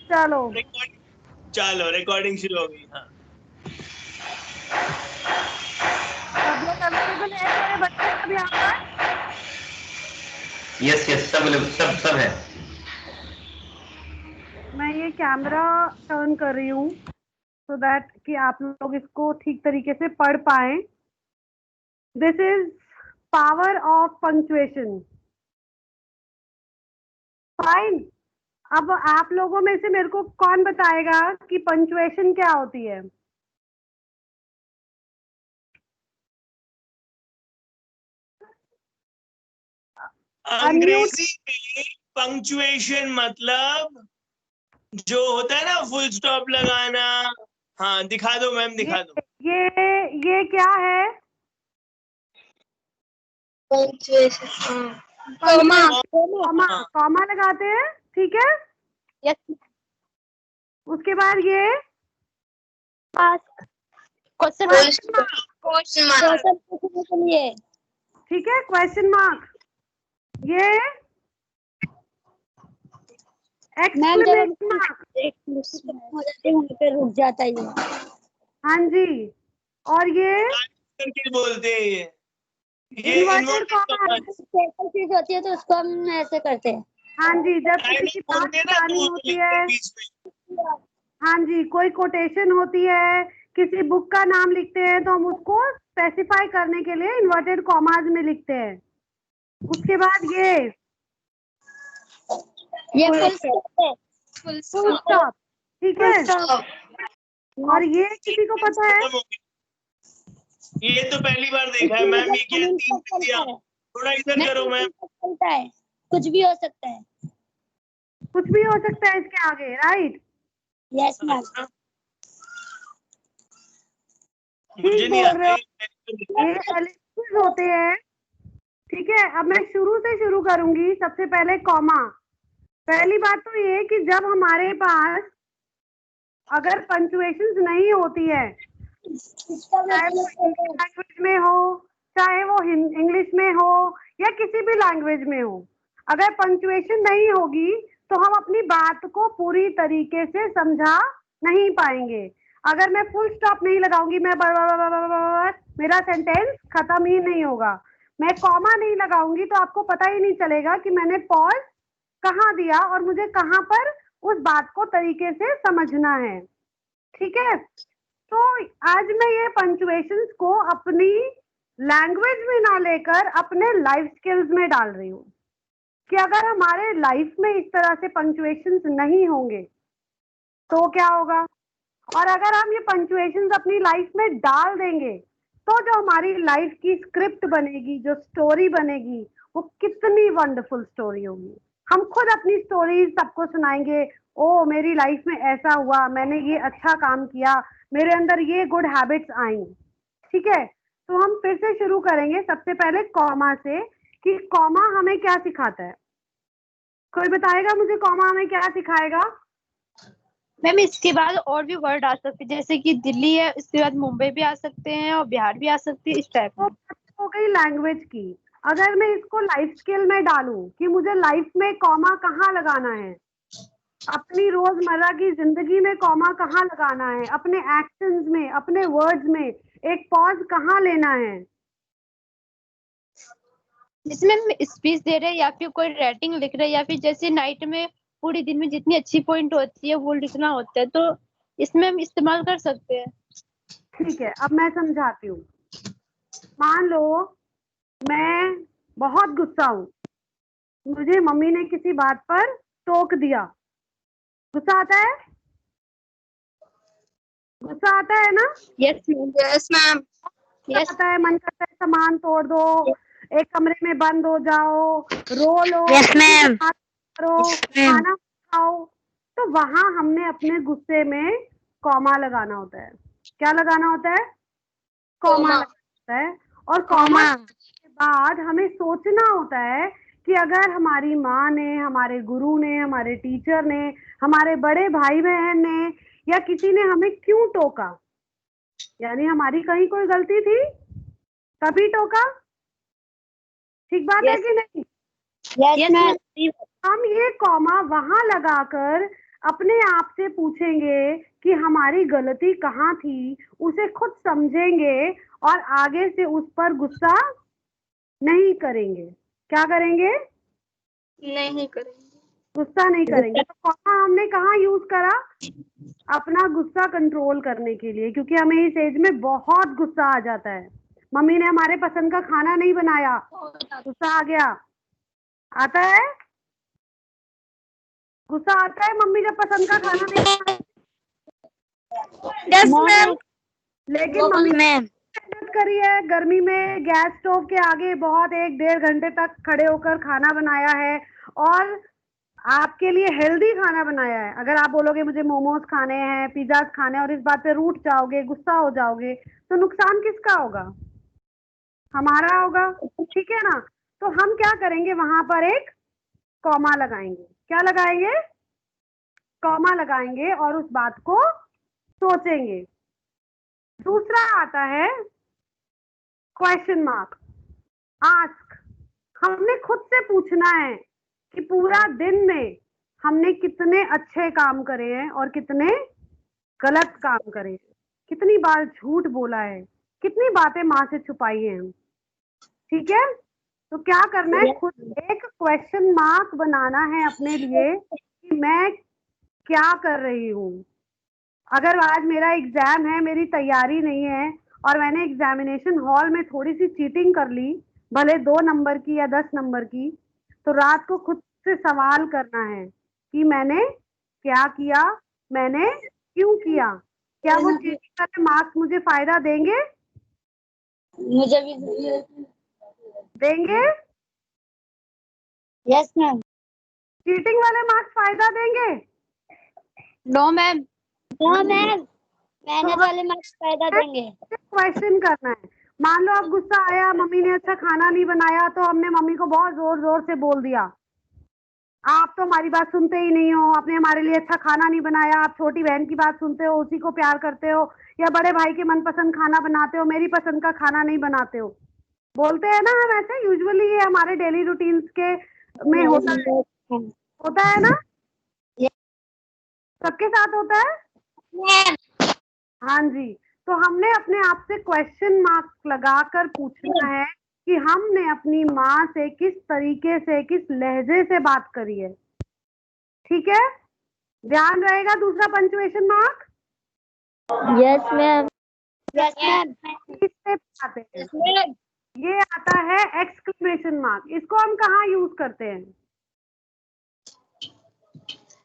चलो चलो रिकॉर्डिंग शुरू हो गई। हाँ सब लोग अवेलेबल है, मेरे बच्चे सब यहाँ पर? यस यस सब है। मैं ये कैमरा टर्न कर रही हूँ सो दैट कि आप लोग इसको ठीक तरीके से पढ़ पाए। This is power of punctuation. Fine. अब आप लोगों में से मेरे को कौन बताएगा कि पंक्चुएशन क्या होती है? अंग्रेजी में पंक्चुएशन मतलब जो होता है ना फुल स्टॉप लगाना। हाँ दिखा दो मैम, दिखा दो। ये क्या है? पंक्चुएशन। कॉमा लगाते हैं, ठीक है। यस। उसके बाद ये क्वेश्चन ठीक है, क्वेश्चन मार्क। ये एक्सक्लेमेशन मार्क। रुक जाता है ये। हाँ जी। और ये करके बोलते हैं ये इन्वर्टेड कॉमा। स्पेशल चीज होती है तो उसको हम ऐसे करते हैं। हाँ जी, जब किसी की बात बतानी होती है, हाँ जी, कोई कोटेशन होती है, किसी बुक का नाम लिखते हैं तो हम उसको स्पेसिफाई करने के लिए इन्वर्टेड कॉमाज में लिखते हैं। उसके बाद ये फुल स्टॉप, ठीक है। और ये किसी को पता है? ये तो पहली बार देखा है मैम। ये क्या 3 दिया? थोड़ा इधर करो मैम। कुछ भी हो सकता है। कुछ भी हो सकता है इसके आगे, राइट? Yes ma'am. मुझे नहीं आता ये एलिप्सिस होते हैं, ठीक है। अब मैं शुरू से शुरू करूंगी। सबसे पहले कॉमा। पहली बात तो ये कि जब हमारे पास अगर पंक्चुएशंस नहीं होती है, चाहे वो लैंग्वेज में हो, चाहे वो इंग्लिश में हो या किसी भी लैंग्वेज में हो, अगर पंक्चुएशन नहीं होगी तो हम अपनी बात को पूरी तरीके से समझा नहीं पाएंगे। अगर मैं फुल स्टॉप नहीं लगाऊंगी, मैं मेरा सेंटेंस खत्म ही नहीं होगा। मैं कॉमा नहीं लगाऊंगी तो आपको पता ही नहीं चलेगा कि मैंने पॉज कहाँ दिया और मुझे कहाँ पर उस बात को तरीके से समझना है, ठीक है। तो आज मैं ये पंक्चुएशंस को अपनी लैंग्वेज में ना लेकर अपने लाइफ स्किल्स में डाल रही हूँ कि अगर हमारे लाइफ में इस तरह से पंक्चुएशंस नहीं होंगे तो क्या होगा, और अगर हम ये पंक्चुएशंस अपनी लाइफ में डाल देंगे तो जो हमारी लाइफ की स्क्रिप्ट बनेगी, जो स्टोरी बनेगी, वो कितनी वंडरफुल स्टोरी होगी। हम खुद अपनी स्टोरीज सबको सुनाएंगे। ओ मेरी लाइफ में ऐसा हुआ, मैंने ये अच्छा काम किया, मेरे अंदर ये गुड हैबिट्स आई, ठीक है। तो हम फिर से शुरू करेंगे सबसे पहले कॉमा से कि कॉमा हमें क्या सिखाता है। कोई बताएगा मुझे कॉमा हमें क्या सिखाएगा? मैम इसके बाद और भी वर्ड आ सकते हैं, जैसे कि दिल्ली है, इसके बाद मुंबई भी आ सकते हैं और बिहार भी आ सकती है, इस टाइप में। हो गई लैंग्वेज की। अगर मैं इसको लाइफ स्किल में डालूं कि मुझे लाइफ में कॉमा कहाँ लगाना है, अपनी रोजमर्रा की जिंदगी में कॉमा कहाँ लगाना है, अपने एक्शंस में, अपने वर्ड्स में एक पॉज कहाँ लेना है, जिसमें हम स्पीच दे रहे हैं या फिर कोई राइटिंग लिख रहे हैं या फिर जैसे नाइट में पूरी दिन में जितनी अच्छी पॉइंट होती है वो लिखना होता है, तो इसमें हम इस्तेमाल कर सकते हैं। ठीक है। अब मैं समझाती हूँ। मान लो मैं बहुत गुस्सा हूँ, मुझे मम्मी ने किसी बात पर टोक दिया, गुस्सा आता है? गुस्सा आता है ना? Yes ma'am. यस। आता है, मन करता है सामान तोड़ दो, एक कमरे में बंद हो जाओ, रो लो, यस मैम। करो, खाना खाओ। तो वहां हमने अपने गुस्से में कॉमा लगाना होता है। क्या लगाना होता है? कॉमा लगाना होता है। और कॉमा के बाद हमें सोचना होता है कि अगर हमारी माँ ने, हमारे गुरु ने, हमारे टीचर ने, हमारे बड़े भाई बहन ने या किसी ने हमें क्यों टोका, यानी हमारी कहीं कोई गलती थी तभी टोका। ठीक बात है कि नहीं? Yes ma'am. हम ये कॉमा वहां लगाकर अपने आप से पूछेंगे कि हमारी गलती कहाँ थी, उसे खुद समझेंगे और आगे से उस पर गुस्सा नहीं करेंगे। क्या करेंगे? नहीं करेंगे। गुस्सा नहीं करेंगे। तो कॉमा हमने कहाँ यूज करा? अपना गुस्सा कंट्रोल करने के लिए, क्योंकि हमें इस एज में बहुत गुस्सा आ जाता है। मम्मी ने हमारे पसंद का खाना नहीं बनाया, गुस्सा आ गया। आता है? गुस्सा आता है मम्मी जब पसंद का खाना नहीं बनाया? Yes ma'am. लेकिन मम्मी ने मेहनत करी है, गर्मी में गैस स्टोव के आगे बहुत 1-1.5 घंटे तक खड़े होकर खाना बनाया है और आपके लिए हेल्दी खाना बनाया है। अगर आप बोलोगे मुझे मोमोज खाने हैं, पिज्जाज खाने हैं और इस बात पे रूठ जाओगे, गुस्सा हो जाओगे, तो नुकसान किसका होगा? हमारा होगा। ठीक है ना? तो हम क्या करेंगे, वहां पर एक कॉमा लगाएंगे। क्या लगाएंगे? कॉमा लगाएंगे और उस बात को सोचेंगे। दूसरा आता है क्वेश्चन मार्क, आस्क। हमने खुद से पूछना है कि पूरा दिन में हमने कितने अच्छे काम करे हैं और कितने गलत काम करे हैं, कितनी बार झूठ बोला है, कितनी बातें माँ से छुपाई हैं हम। ठीक है? तो क्या करना है, खुद एक क्वेश्चन मार्क बनाना है अपने लिए कि मैं क्या कर रही हूँ। अगर आज मेरा एग्जाम है, मेरी तैयारी नहीं है और मैंने एग्जामिनेशन हॉल में थोड़ी सी चीटिंग कर ली, भले 2 नंबर की या 10 नंबर की, तो रात को खुद से सवाल करना है कि मैंने क्या किया, मैंने क्यों किया। क्या वो चीटिंग वाले मार्क्स मुझे फायदा देंगे? मुझे भी देंगे? Yes ma'am. चीटिंग वाले मार्क्स फायदा देंगे? No ma'am. नो मैम, मेहनत वाले मार्क्स फायदा देंगे। क्वेश्चन करना है। मान लो अब गुस्सा आया, मम्मी ने अच्छा खाना नहीं बनाया, तो हमने मम्मी को बहुत जोर जोर से बोल दिया, आप तो हमारी बात सुनते ही नहीं हो, आपने हमारे लिए अच्छा खाना नहीं बनाया, आप छोटी बहन की बात सुनते हो, उसी को प्यार करते हो, या बड़े भाई के मनपसंद खाना बनाते हो, मेरी पसंद का खाना नहीं बनाते हो। बोलते हैं ना हम ऐसे, यूजुअली ये हमारे डेली रूटीन्स के में होता है ना? सबके साथ होता है। हाँ जी। तो हमने अपने आप से क्वेश्चन मार्क लगाकर पूछना है कि हमने अपनी माँ से किस तरीके से, किस लहजे से बात करी है। ठीक है? ध्यान रहेगा। दूसरा punctuation mark, yes ma'am. Yes ma'am. इससे आते हैं, ये आता है एक्सक्लेमेशन मार्क। इसको हम कहाँ यूज करते हैं?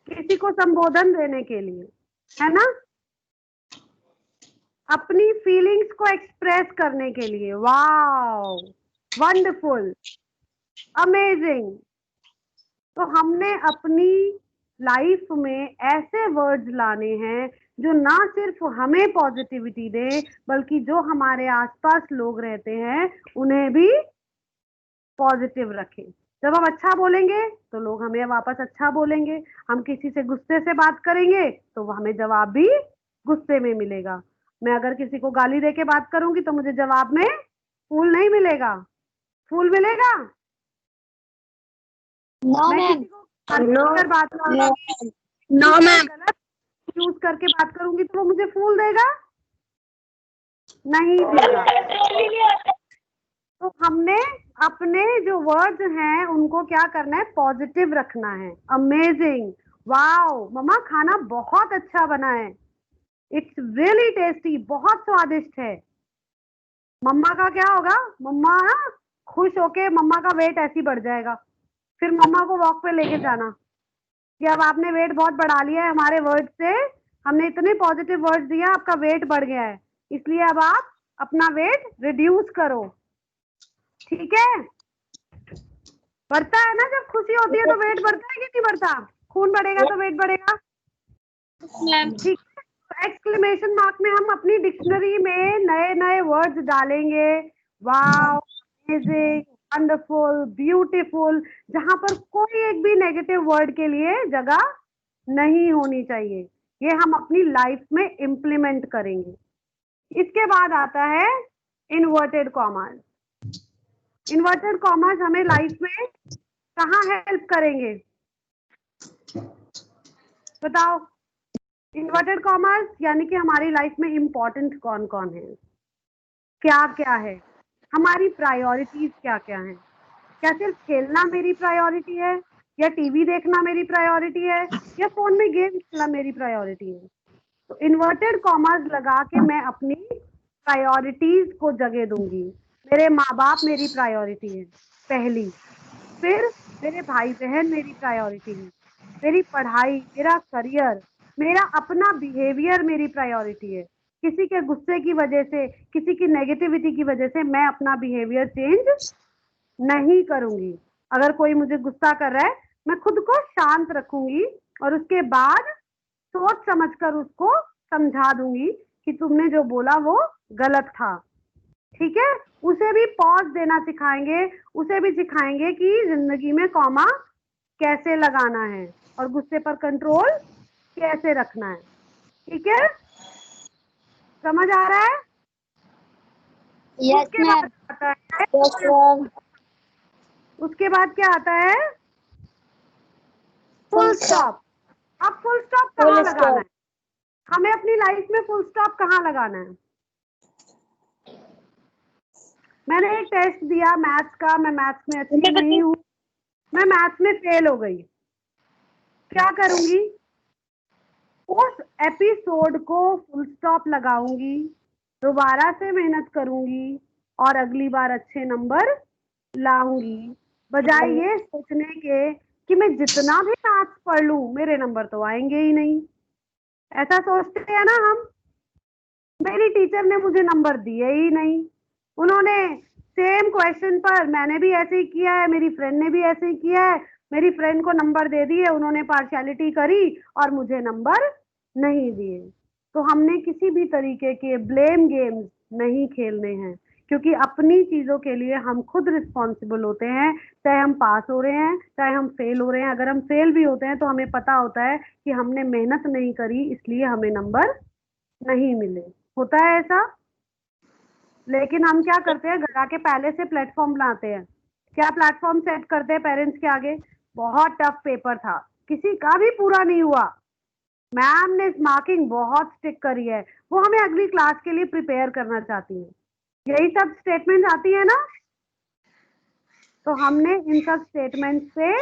किसी को संबोधन देने के लिए, है ना? अपनी फीलिंग्स को एक्सप्रेस करने के लिए। Wow, wonderful, amazing. तो हमने अपनी लाइफ में ऐसे वर्ड्स लाने हैं जो ना सिर्फ हमें पॉजिटिविटी दे, बल्कि जो हमारे आसपास लोग रहते हैं उन्हें भी पॉजिटिव रखें। जब हम अच्छा बोलेंगे तो लोग हमें वापस अच्छा बोलेंगे। हम किसी से गुस्से से बात करेंगे तो वो हमें जवाब भी गुस्से में मिलेगा। मैं अगर किसी को गाली दे के बात करूंगी तो मुझे जवाब में फूल नहीं मिलेगा, फूल मिलेगा? नो मैं मैम। किसी को कर बात करूंगी, नो मैम। गलत यूज करके बात करूंगी तो वो मुझे फूल देगा? नहीं देगा। तो हमने अपने जो वर्ड्स हैं उनको क्या करना है, पॉजिटिव रखना है। अमेजिंग, वाओ, मम्मा खाना बहुत अच्छा बना है, इट्स रियली टेस्टी, बहुत स्वादिष्ट है। मम्मा का क्या होगा, मम्मा ना खुश होके मम्मा का वेट ऐसे ही बढ़ जाएगा। फिर मम्मा को वॉक पे लेके जाना कि अब आपने वेट बहुत बढ़ा लिया है, हमारे वर्ड से हमने इतने पॉजिटिव वर्ड्स दिया, आपका वेट बढ़ गया है, इसलिए अब आप अपना वेट रिड्यूस करो। ठीक है? बढ़ता है ना, जब खुशी होती है तो वेट बढ़ता है कि नहीं बढ़ता? खून बढ़ेगा तो वेट बढ़ेगा। ठीक है? एक्सक्लेमेशन मार्क में हम अपनी डिक्शनरी में नए नए वर्ड्स डालेंगे। वाओ, अमेजिंग, वंडरफुल, ब्यूटीफुल, जहां पर कोई एक भी नेगेटिव वर्ड के लिए जगह नहीं होनी चाहिए। ये हम अपनी लाइफ में इम्प्लीमेंट करेंगे। इसके बाद आता है इन्वर्टेड कॉमास। इन्वर्टेड कॉमास हमें लाइफ में कहाँ हेल्प करेंगे? बताओ, इन्वर्टेड कॉमर्स यानी कि हमारी लाइफ में इम्पोर्टेंट कौन कौन है, क्या क्या है, हमारी प्रायोरिटीज क्या क्या है। क्या सिर्फ खेलना मेरी प्रायोरिटी है, या टीवी देखना मेरी प्रायोरिटी है, या फोन में गेम खेलना मेरी प्रायोरिटी है। तो इन्वर्टेड कॉमर्स लगा के मैं अपनी प्रायोरिटीज को जगह दूंगी। मेरे माँ बाप मेरी प्रायोरिटी है पहली, फिर मेरे भाई बहन मेरी प्रायोरिटी है, मेरी पढ़ाई, मेरा करियर, मेरा अपना बिहेवियर मेरी प्रायोरिटी है। किसी के गुस्से की वजह से, किसी की नेगेटिविटी की वजह से मैं अपना बिहेवियर चेंज नहीं करूंगी। अगर कोई मुझे गुस्सा कर रहा है, मैं खुद को शांत रखूंगी और उसके बाद सोच समझकर उसको समझा दूंगी कि तुमने जो बोला वो गलत था। ठीक है, उसे भी पॉज देना सिखाएंगे, उसे भी सिखाएंगे कि जिंदगी में कॉमा कैसे लगाना है और गुस्से पर कंट्रोल कैसे रखना है। ठीक है, समझ आ रहा है? यस उसके मैम। बाद आता है, यस मैम। उसके बाद क्या आता है? Full stop. अब फुल स्टॉप कहाँ Full लगाना है? stop. हमें अपनी लाइफ में फुल स्टॉप कहाँ लगाना है? मैंने एक टेस्ट दिया मैथ्स का, मैं मैथ्स में अच्छी नहीं हूँ, मैं मैथ्स में फेल हो गई। क्या करूंगी? उस एपिसोड को फुल स्टॉप लगाऊंगी, दोबारा से मेहनत करूंगी और अगली बार अच्छे नंबर लाऊंगी, बजाय ये सोचने के कि मैं जितना भी मैथ्स पढ़ लूं मेरे नंबर तो आएंगे ही नहीं। ऐसा सोचते हैं ना हम। मेरी टीचर ने मुझे नंबर दिए ही नहीं, उन्होंने सेम क्वेश्चन पर, मैंने भी ऐसे ही किया है, मेरी फ्रेंड ने भी ऐसे ही किया है, मेरी फ्रेंड को नंबर दे दिए, उन्होंने पार्शियलिटी करी और मुझे नंबर नहीं दिए। तो हमने किसी भी तरीके के ब्लेम गेम्स नहीं खेलने हैं, क्योंकि अपनी चीजों के लिए हम खुद रिस्पॉन्सिबल होते हैं। चाहे हम पास हो रहे हैं, चाहे हम फेल हो रहे हैं। अगर हम फेल भी होते हैं तो हमें पता होता है कि हमने मेहनत नहीं करी, इसलिए हमें नंबर नहीं मिले। होता है ऐसा। लेकिन हम क्या करते हैं, घर आके पहले से प्लेटफॉर्म बनाते हैं। क्या प्लेटफॉर्म सेट करते हैं पेरेंट्स के आगे? बहुत टफ पेपर था, किसी का भी पूरा नहीं हुआ, मैम ने मार्किंग बहुत स्टिक करी है, वो हमें अगली क्लास के लिए प्रिपेयर करना चाहती है। यही सब स्टेटमेंट आती है ना। तो हमने इन सब स्टेटमेंट से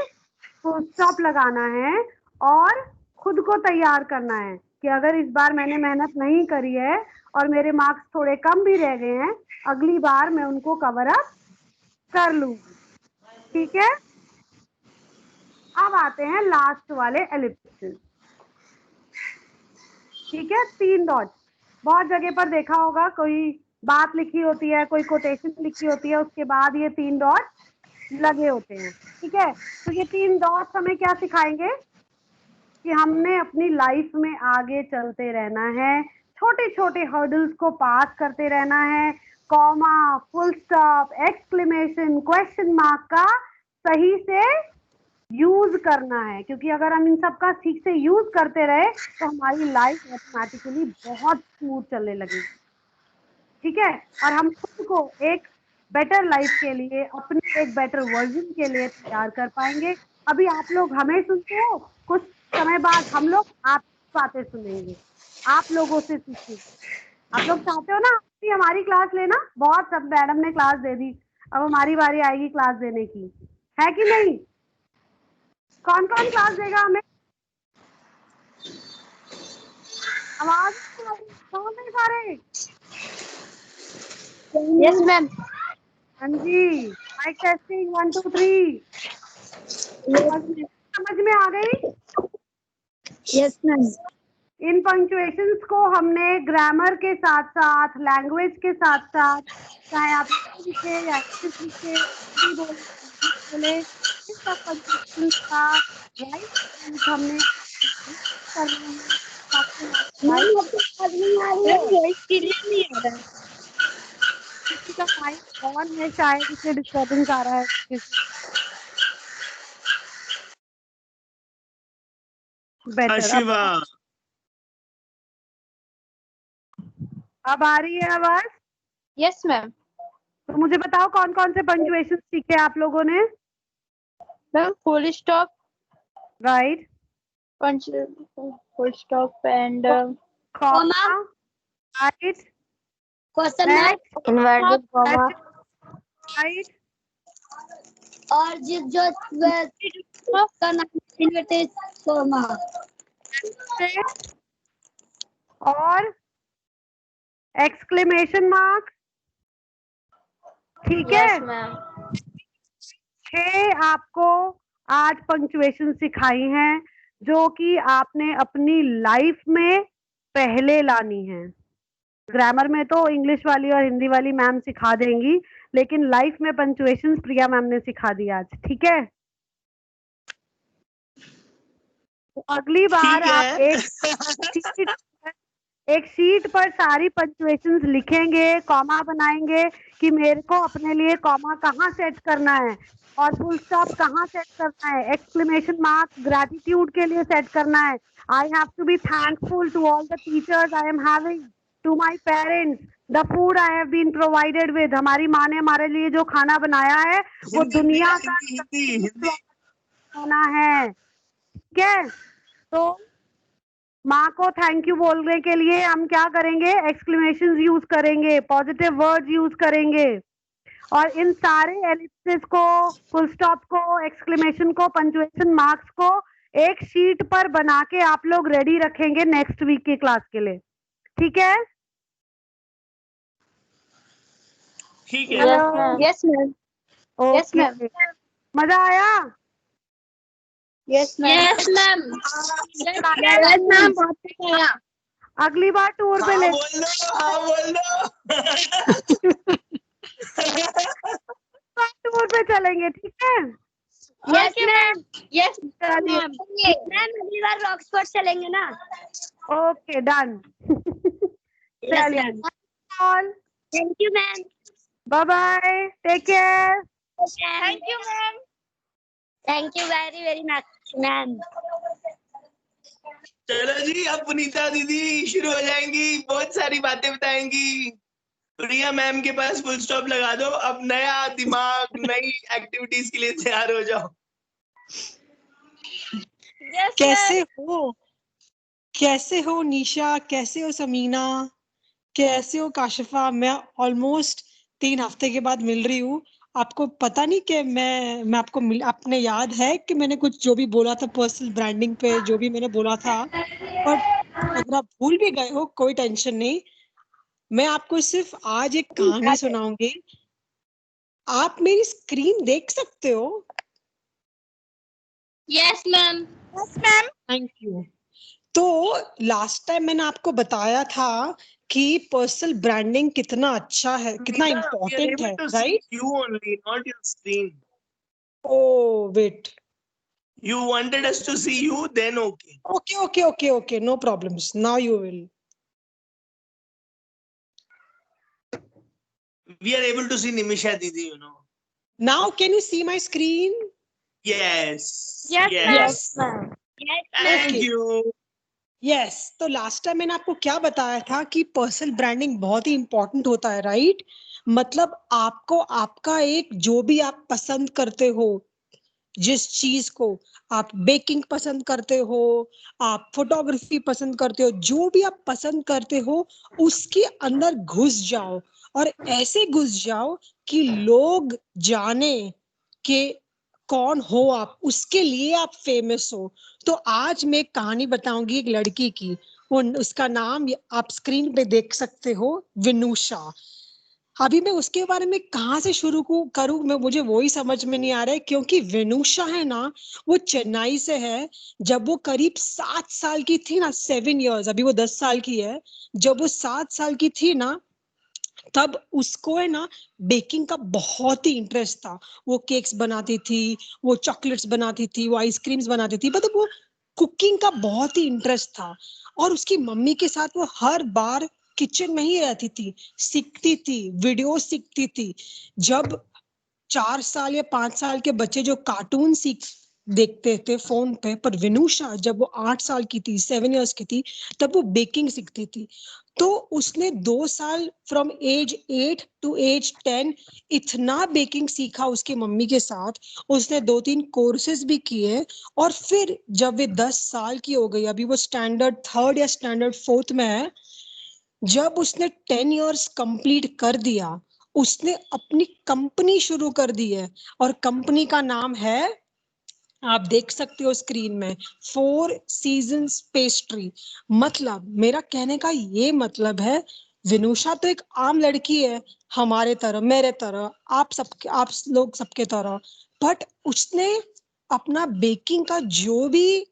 फुल स्टॉप लगाना है और खुद को तैयार करना है कि अगर इस बार मैंने मेहनत नहीं करी है और मेरे मार्क्स थोड़े कम भी रह गए हैं, अगली बार मैं उनको कवर अप कर लूंगी। ठीक है, अब आते हैं लास्ट वाले एलिप्सिस। ठीक है, 3 डॉट। बहुत जगह पर देखा होगा, कोई बात लिखी होती है, कोई कोटेशन लिखी होती है, उसके बाद ये 3 डॉट लगे होते हैं। ठीक है, तो ये 3 डॉट्स हमें क्या सिखाएंगे कि हमने अपनी लाइफ में आगे चलते रहना है, छोटे छोटे हर्डल्स को पास करते रहना है। Comma, full stop, exclamation, question mark का सही से यूज करना है, क्योंकि अगर हम इन सब का ठीक से यूज करते रहे तो हमारी लाइफ ऑटोमेटिकली बहुत स्मूथ चलने लगेगी। ठीक है, और हम खुद को एक बेटर लाइफ के लिए, अपने एक बेटर वर्जन के लिए तैयार कर पाएंगे। अभी आप लोग हमें सुनते हो, कुछ समय बाद हम लोग आप बातें सुनेंगे, आप लोगों से सीखेंगे। आप लोग चाहते हो ना कि हमारी क्लास लेना? बहुत सब मैडम ने क्लास दे दी, अब हमारी बारी आएगी क्लास देने की, है कि नहीं? कौन कौन क्लास देगा हमें? आवाज कौन है सारे? Yes ma'am. हाँ जी, माइक टेस्टिंग 1 2 3। समझ में आ गई? Yes ma'am. इन पंक्चुएशंस को हमने ग्रामर के साथ साथ, लैंग्वेज के साथ साथ, चाहे आप लिखे या लिखे, हिंदी बोले, इन सब पंक्चुएशंस का राइट यूज हमने करना है ताकि हमारी वॉइस क्लियर नहीं आ रहा है। किसी का माइक ऑन है, शायद इसलिए डिस्टर्बेंस आ रहा है। बेटर शिवा, अब आ रही है आवाज? Yes ma'am. तो मुझे बताओ कौन कौन से पंक्चुएशन सीखे आप लोगों ने? Ma'am full stop, right, punch, full stop and comma, right, question mark inverted comma. right, और जो का नाम इन्वर्टेड कॉमा और exclamation mark, ठीक है। Yes, ma'am. 6 आपको आज पंक्चुएशन सिखाई हैं जो कि आपने अपनी लाइफ में पहले लानी है। ग्रामर में तो इंग्लिश वाली और हिंदी वाली मैम सिखा देंगी, लेकिन लाइफ में पंक्चुएशन प्रिया मैम ने सिखा दी आज, ठीक है। तो अगली बार ठीक आप है। एक शीट पर सारी पंक्चुएशंस लिखेंगे, कॉमा बनाएंगे कि मेरे को अपने लिए कॉमा कहाँ सेट करना है और फुल स्टॉप कहाँ सेट करना है, एक्सक्लेमेशन मार्क ग्रैटिट्यूड के लिए सेट करना है। I have to be thankful to all the teachers I am having, to my parents, the food I have been provided with. हमारी माँ ने हमारे लिए जो खाना बनाया है वो दुनिया का हिंदी खाना है, ठीक है। तो माँ को थैंक यू बोलने के लिए हम क्या करेंगे, एक्सक्लेमेशन यूज करेंगे, पॉजिटिव वर्ड्स यूज करेंगे और इन सारे एलिप्सिस को, फुल स्टॉप को, एक्सक्लेमेशन को, पंक्चुएशन मार्क्स को एक शीट पर बना के आप लोग रेडी रखेंगे नेक्स्ट वीक की क्लास के लिए, ठीक है। ठीक है। Yes, ma'am. Yes, ma'am. Yes, okay, ma'am. मजा आया? Yes, ma'am. Yes ma'am Yes, ma'am बहुत अच्छा आया अगली बार टूर पे हाँ ले बोल दो, हाँ बोल दो। टूर पे चलेंगे, ठीक है। यस मैम यस चलिए, मैम अगली बार रॉक्सफोर्ड चलेंगे ना ओके डन। यस चलिए, ma'am all thank you ma'am bye bye, take care. Thank you ma'am thank you very very much ma'am चलो जी, अब पुनीता दीदी शुरू हो जाएंगी, बहुत सारी बातें बताएंगी। प्रिया मैम के पास फुल स्टॉप लगा दो, अब नया दिमाग, नई एक्टिविटीज के लिए तैयार हो जाओ। कैसे हो निशा, कैसे हो समीना, कैसे हो काशिफा? मैं ऑलमोस्ट 3 हफ्ते के बाद मिल रही हूँ। आपको पता नहीं कि मैं आपको आपने याद है कि मैंने कुछ जो भी बोला था पर्सनल ब्रांडिंग पे, जो भी मैंने बोला था, और अगर आप भूल भी गए हो कोई टेंशन नहीं, मैं आपको सिर्फ आज एक कहानी सुनाऊंगी। आप मेरी स्क्रीन देख सकते हो? Yes ma'am thank you. तो लास्ट टाइम मैंने आपको बताया था कि पर्सनल ब्रांडिंग कितना अच्छा है, कितना इम्पोर्टेंट है, right? You only, not your screen. Oh, wait. You wanted us to see you, then okay. Okay. No problems. Now you will. We are able to see Nimisha Didi, you know. Now can you see my screen? Yes. Yes. ma'am Thank Okay. you. Yes तो last time मैंने आपको क्या बताया था कि personal branding बहुत ही important होता है, राइट? मतलब आपको आपका एक जो भी आप पसंद करते हो, जिस चीज को आप बेकिंग पसंद करते हो, आप फोटोग्राफी पसंद करते हो, जो भी आप पसंद करते हो उसके अंदर घुस जाओ और ऐसे घुस जाओ कि लोग जाने कि कौन हो आप, उसके लिए आप फेमस हो। तो आज मैं एक कहानी बताऊंगी एक लड़की की, वो उसका नाम आप स्क्रीन पे देख सकते हो, विनुषा। अभी मैं उसके बारे में कहाँ से शुरू करूँ, मैं मुझे वही समझ में नहीं आ रहा है, क्योंकि विनुषा है ना, वो चेन्नई से है। जब वो करीब 7 साल की थी ना, 7 इयर्स, अभी वो 10 साल की है, जब वो 7 साल की थी ना, तब उसको है ना बेकिंग का बहुत ही इंटरेस्ट था। वो केक्स बनाती थी, वो चॉकलेट्स बनाती थी, वो आइसक्रीम्स बनाती थी, मतलब वो कुकिंग का बहुत ही इंटरेस्ट था। और उसकी मम्मी के साथ वो हर बार किचन में ही रहती थी, सीखती थी, वीडियो सीखती थी। जब 4 साल या 5 साल के बच्चे जो कार्टून देखते थे फोन पे, पर विनुषा जब वो 8 साल की थी, 7 इयर्स की थी, तब वो बेकिंग सीखती थी। तो उसने 2 साल फ्रॉम एज 8 टू एज 10 इतना बेकिंग सीखा उसकी मम्मी के साथ। उसने 2-3 कोर्सेज भी किए और फिर जब वे 10 साल की हो गई, अभी वो स्टैंडर्ड 3rd या स्टैंडर्ड 4th में है, जब उसने 10 इयर्स कंप्लीट कर दिया, उसने अपनी कंपनी शुरू कर दी है। और कंपनी का नाम है, आप देख सकते हो स्क्रीन में, 4 सीजन्स पेस्ट्री। मतलब मेरा कहने का ये मतलब है, विनुषा तो एक आम लड़की है, हमारे तरह, मेरे तरह, आप लोग सबके तरह, बट उसने अपना बेकिंग का जो भी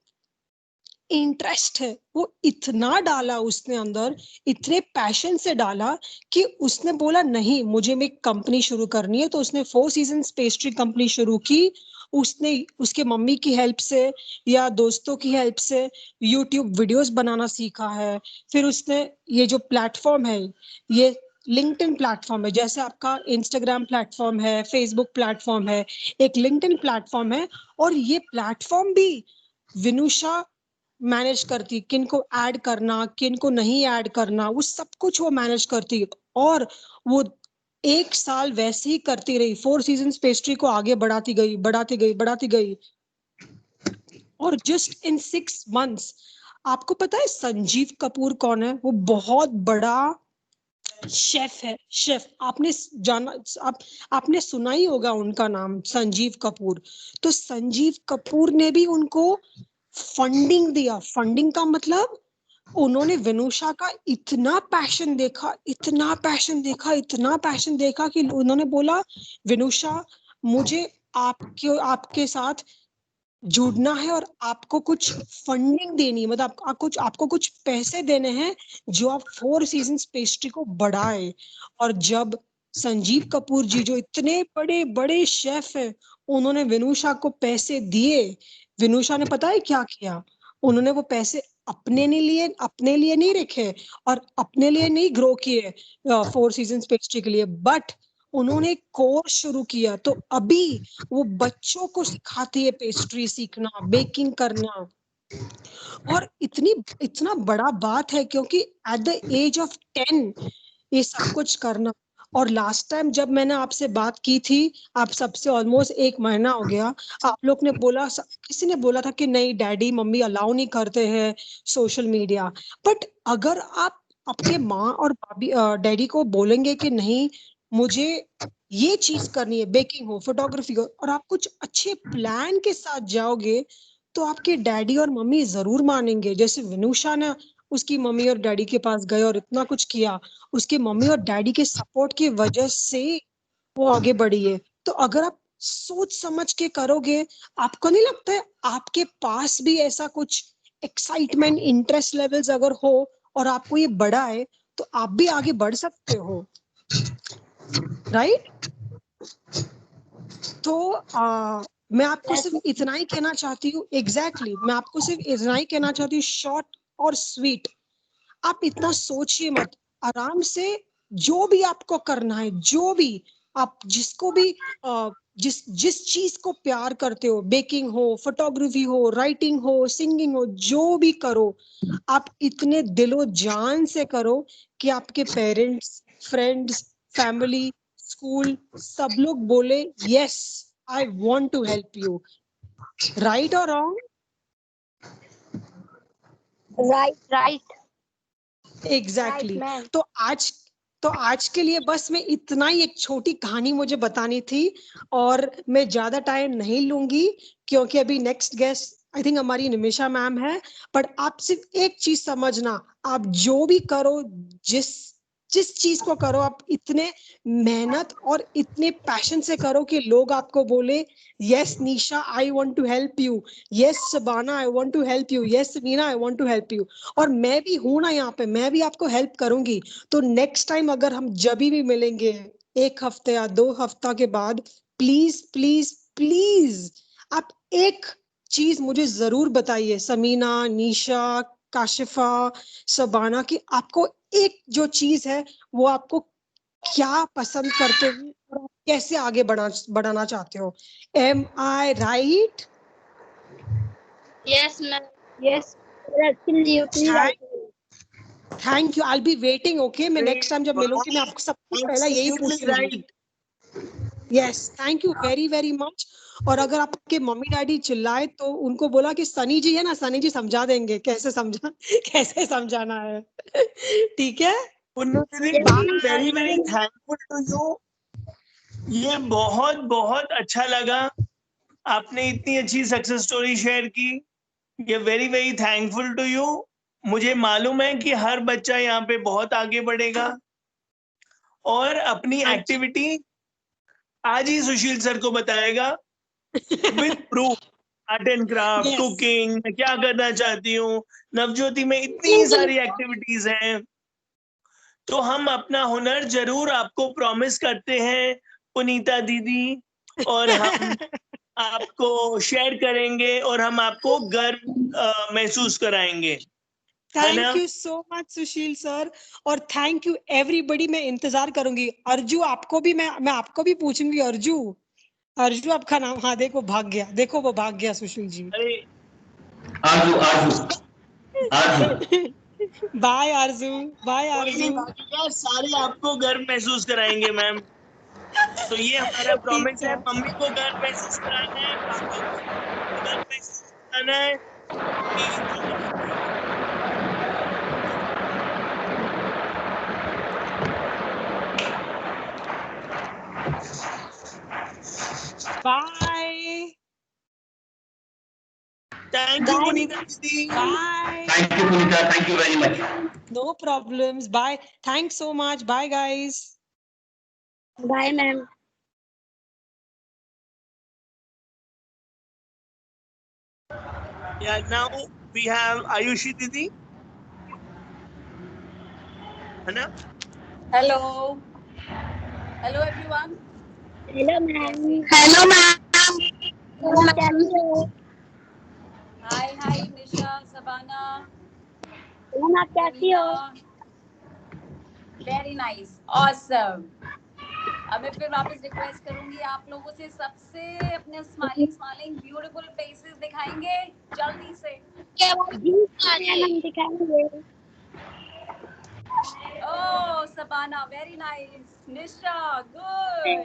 इंटरेस्ट है वो इतना डाला उसने अंदर, इतने पैशन से डाला कि उसने बोला नहीं, मुझे में कंपनी शुरू करनी है। तो उसने 4 सीजन्स पेस्ट्री कंपनी शुरू की। उसने उसके मम्मी की हेल्प से या दोस्तों की हेल्प से यूट्यूब वीडियोस बनाना सीखा है। फिर उसने ये जो प्लेटफॉर्म है, ये लिंक्डइन प्लेटफॉर्म है, जैसे आपका इंस्टाग्राम प्लेटफॉर्म है, फेसबुक प्लेटफॉर्म है, एक लिंक्डइन प्लेटफॉर्म है। और ये प्लेटफॉर्म भी विनुषा मैनेज करती, किन को ऐड करना, किन को नहीं ऐड करना, वो सब कुछ वो मैनेज करती। और वो 1 साल वैसे ही करती रही, 4 सीजन्स पेस्ट्री को आगे बढ़ाती गई, बढ़ाती गई, बढ़ाती गई। और जस्ट इन 6 मंथ्स, आपको पता है संजीव कपूर कौन है? वो बहुत बड़ा शेफ है, शेफ। आपने जाना, आपने सुना ही होगा उनका नाम, संजीव कपूर। तो संजीव कपूर ने भी उनको फंडिंग दिया। फंडिंग का मतलब, उन्होंने विनुषा का इतना पैशन देखा, इतना पैशन देखा, इतना पैशन देखा कि उन्होंने बोला, विनुषा, मुझे आपके साथ जुड़ना है और आपको कुछ फंडिंग देनी है, मतलब आपको कुछ पैसे देने हैं जो आप 4 सीजन्स पेस्ट्री को बढ़ाए। और जब संजीव कपूर जी, जो इतने बड़े बड़े शेफ है, उन्होंने विनुषा को पैसे दिए, विनुषा ने पता है क्या किया? उन्होंने वो पैसे अपने लिए नहीं रखे और अपने लिए नहीं ग्रो किए 4 सीजन्स पेस्ट्री के लिए, बट उन्होंने कोर्स शुरू किया। तो अभी वो बच्चों को सिखाती है पेस्ट्री सीखना, बेकिंग करना। और इतना बड़ा बात है, क्योंकि एट द एज ऑफ 10 ये सब कुछ करना। और लास्ट टाइम जब मैंने आपसे बात की थी, आप सबसे ऑलमोस्ट 1 महीना हो गया, आप लोग ने बोला, किसी ने बोला था कि नहीं डैडी मम्मी अलाउ नहीं करते हैं सोशल मीडिया। बट अगर आप आपके माँ और डैडी को बोलेंगे कि नहीं, मुझे ये चीज करनी है, बेकिंग हो, फोटोग्राफी हो, और आप कुछ अच्छे प्लान के साथ जाओगे, तो आपके डैडी और मम्मी जरूर मानेंगे। जैसे विनुषा ने उसकी मम्मी और डैडी के पास गए और इतना कुछ किया, उसके मम्मी और डैडी के सपोर्ट की वजह से वो आगे बढ़ी है। तो अगर आप सोच समझ के करोगे, आपको नहीं लगता है आपके पास भी ऐसा कुछ एक्साइटमेंट, इंटरेस्ट लेवल्स अगर हो और आपको ये बड़ा है, तो आप भी आगे बढ़ सकते हो, राइट? तो मैं आपको सिर्फ इतना ही कहना चाहती हूँ, एग्जैक्टली मैं आपको सिर्फ इतना ही कहना चाहती हूँ, शॉर्ट और स्वीट। आप इतना सोचिए मत, आराम से जो भी आपको करना है, जो भी आप, जिसको भी जिस चीज को प्यार करते हो, बेकिंग हो, फोटोग्राफी हो, राइटिंग हो, सिंगिंग हो, जो भी करो, आप इतने दिलो जान से करो कि आपके पेरेंट्स, फ्रेंड्स, फैमिली, स्कूल, सब लोग बोले yes, I want to help you. Right और रॉन्ग? राइट। एग्जैक्टली। तो आज के लिए बस मैं इतना ही, एक छोटी कहानी मुझे बतानी थी, और मैं ज्यादा टाइम नहीं लूंगी, क्योंकि अभी नेक्स्ट गेस्ट आई थिंक हमारी निमिषा मैम है। बट आप सिर्फ एक चीज समझना, आप जो भी करो, जिस जिस चीज को करो, आप इतने मेहनत और इतने पैशन से करो कि लोग आपको बोले yes Nisha I want to help you, yes Shabana I want to help you, yes Meena I want to help you. और मैं भी हूं ना यहाँ पे, मैं भी आपको हेल्प करूंगी। तो नेक्स्ट टाइम अगर हम जब भी मिलेंगे 1 हफ्ते या 2 हफ्ता के बाद, प्लीज प्लीज प्लीज आप एक चीज मुझे जरूर बताइए, समीना, निशा, काशिफा, शबाना, की आपको एक जो चीज है वो आपको क्या पसंद करते हो और आप कैसे आगे बढ़ाना चाहते हो। Am I right? Yes, ma'am. Yes, absolutely right. Thank you, I be waiting. Okay, मैं नेक्स्ट टाइम जब मिलूंगी मैं आपको सबसे पहले यही पूछूंगी। Yes, thank you very very much. और अगर आपके मम्मी डैडी चिल्लाए तो उनको बोला कि सनी जी है ना, सनी जी समझा देंगे कैसे समझाना है। ठीक है, पुन्नू दीदी, very very thankful to you. ये बहुत बहुत अच्छा लगा, आपने इतनी अच्छी सक्सेस स्टोरी शेयर की। ये very very thankful to you. मुझे मालूम है कि हर बच्चा यहाँ पे बहुत आगे बढ़ेगा और अपनी एक्टिविटी आज ही सुशील सर को बताएगा with proof. Art and craft, Yes. Cooking, मैं क्या करना चाहती हूँ, नवज्योति में इतनी सारी एक्टिविटीज हैं। तो हम अपना हुनर जरूर आपको प्रॉमिस करते हैं पुनीता दीदी, और हम आपको शेयर करेंगे और हम आपको गर्व महसूस कराएंगे, है ना? Thank you so much Sushil sir, और थैंक यू एवरीबडी। मैं इंतजार करूंगी। अर्जू, आपको भी मैं आपको भी पूछूंगी। अर्जू, अर्जू आपका नाम, हाँ देखो भाग गया, देखो वो भाग गया सुशील जी। अरे आरजू आरजू आरजू। बाय आरजू, बाय कोई नहीं आरजू। भागेगा, सारे आपको गर्व महसूस कराएंगे मैम। तो ये हमारा ठीक प्रॉमिस है, है। मम्मी को गर्व महसूस कराना है, पापा को गर्व महसूस कराना है कि बाय थैंक यू पुनीता दीदी। Bye. Thank you Punita, thank you very much. No problems, bye. Thanks so much, bye guys. Bye ma'am. Yeah, now we have Ayushi Didi, है ना? Hello. Hello everyone. Hello ma'am. Hello ma'am. कैसी हो? Hi, hi Nisha, Sabana, ma'am आप कैसी हो? Pravina. Very nice. Awesome. अब मैं फिर वापस रिक्वेस्ट करूंगी आप लोगों से, सबसे अपने स्माइलिंग स्माइलिंग ब्यूटीफुल फेसेस दिखाएंगे जल्दी से। मैम हम दिखाएंगे। ओह Sabana, very nice. Nisha, good.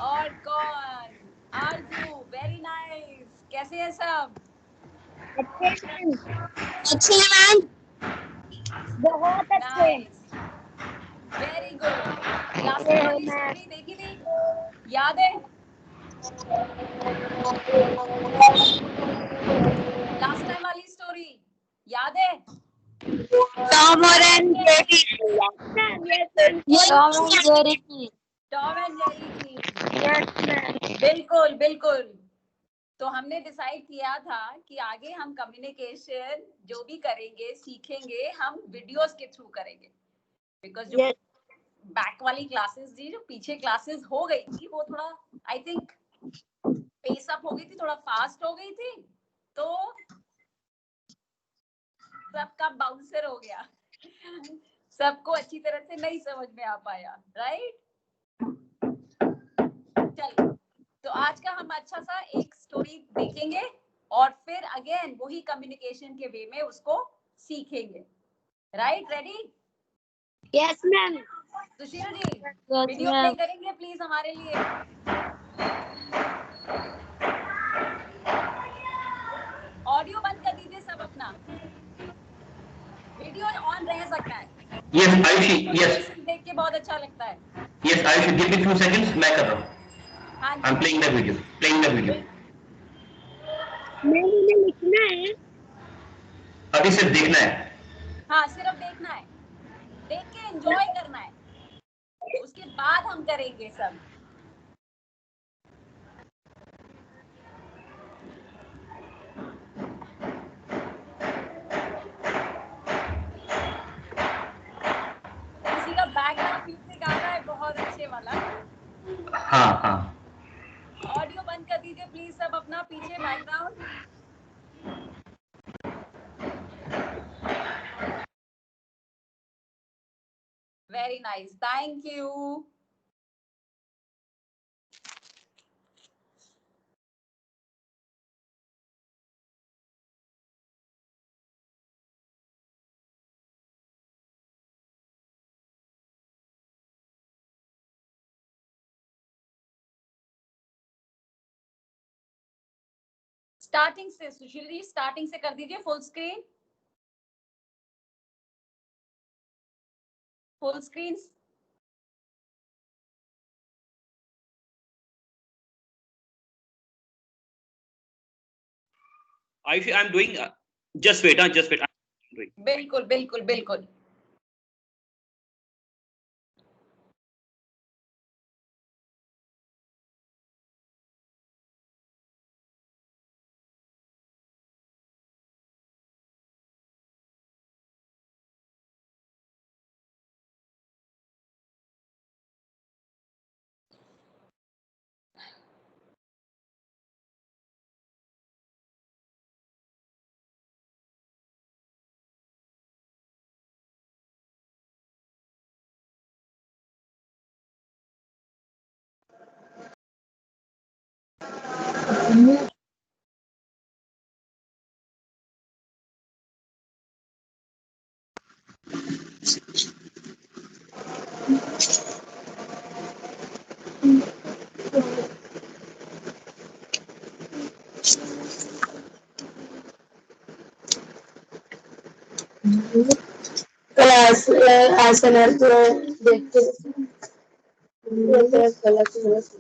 और कौन? आरजू, very nice. कैसे हैं सब? अच्छे मैम। अच्छे मैम। बहुत अच्छे। Nice. Very good. Last time वाली स्टोरी देखी थी, याद है? लास्ट टाइम वाली स्टोरी याद है? टॉम और जेरी। टॉम और जेरी की। टॉम एंड जेरी की। Yes ma'am. बिल्कुल बिल्कुल। तो हमने डिसाइड किया था कि आगे हम कम्युनिकेशन जो भी करेंगे, सीखेंगे, हम वीडियोस के थ्रू करेंगे, बिकॉज जो बैक वाली क्लासेस थी, जो पीछे क्लासेस हो गई थी, वो थोड़ा आई थिंक पेस अप हो गई थी, थोड़ा फास्ट हो गई थी, तो सबका बाउंसर हो गया। सबको अच्छी तरह से नहीं समझ में आ पाया, राइट? चलिए, तो आज का हम अच्छा सा एक स्टोरी देखेंगे और फिर अगेन वही कम्युनिकेशन के वे में उसको सीखेंगे, right? Ready? Yes ma'am. Sushil ji, video play करेंगे प्लीज हमारे लिए। ऑडियो बंद कर दीजिए सब अपना, वीडियो ऑन रह सकता है। यस आयुषी, यस देख के बहुत अच्छा लगता है। Yes Ayushi, give me 2 seconds, मैं कर रहा हूँ। हाँ I am playing the video, ma'am लिखना है। अभी सिर्फ देखना है। हाँ, सिर्फ देखना है, देख के एंजॉय करना है, उसके बाद हम करेंगे सब। किसी का बैकग्राउंड म्यूजिक आ रहा है बहुत अच्छे वाला। हाँ हाँ। ऑडियो बंद कर दीजिए प्लीज सब अपना, पीछे background. Very nice, thank you. Starting से सुशील जी, स्टार्टिंग से कर दीजिए full screen. Full screen. Ayushi, I'm doing. Just wait, just wait. I'm doing. बिल्कुल बिल्कुल बिल्कुल।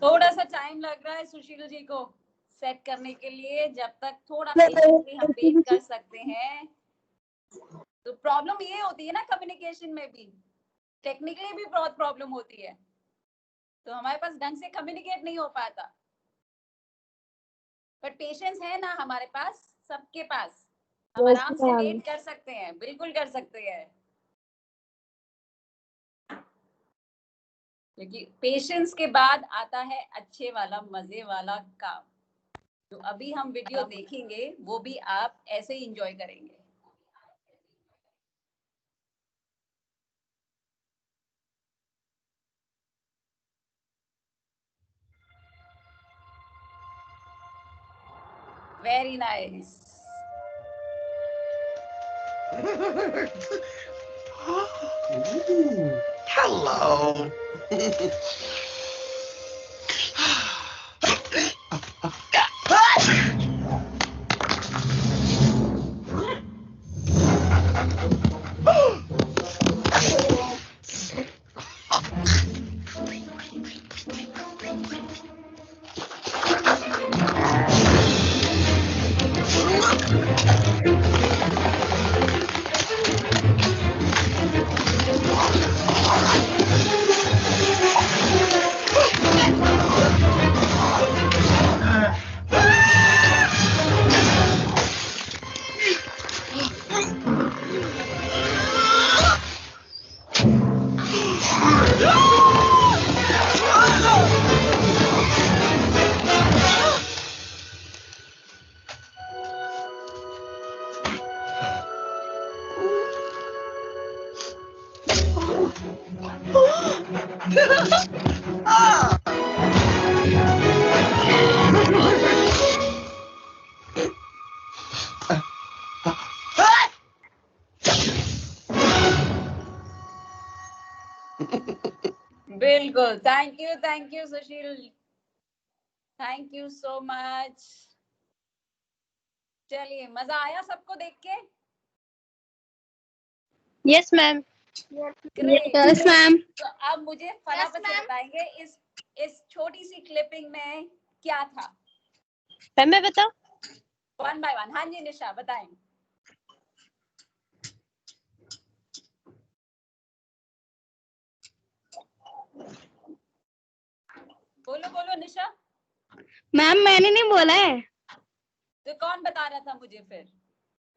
थोड़ा सा टाइम लग रहा है सुशील जी को सेट करने के लिए, जब तक थोड़ा पेशेंटली हम वेट कर सकते हैं। तो प्रॉब्लम ये होती है ना कम्युनिकेशन में भी, टेक्निकली भी बहुत प्रॉब्लम होती है, तो हमारे पास ढंग से कम्युनिकेट नहीं हो पाता। बट पेशेंस है ना हमारे पास, सबके पास, हम आराम से वेट कर सकते हैं, बिल्कुल कर सकते हैं, क्योंकि पेशेंस के बाद आता है अच्छे वाला मजे वाला काम। तो अभी हम वीडियो देखेंगे, वो भी आप ऐसे ही एंजॉय करेंगे। Very nice. Hello. बिल्कुल, thank you Sushil, thank you so much. चलिए, मजा आया सबको देख के? Yes ma'am. Great. Yes ma'am. तो अब मुझे फटाफट से बताएंगे इस छोटी सी क्लिपिंग में क्या था? मैम मैं बताऊं? 1 by 1। हाँ जी निशा बताएं। बोलो बोलो निशा। मैम मैंने नहीं बोला है। तो कौन बता रहा था मुझे फिर?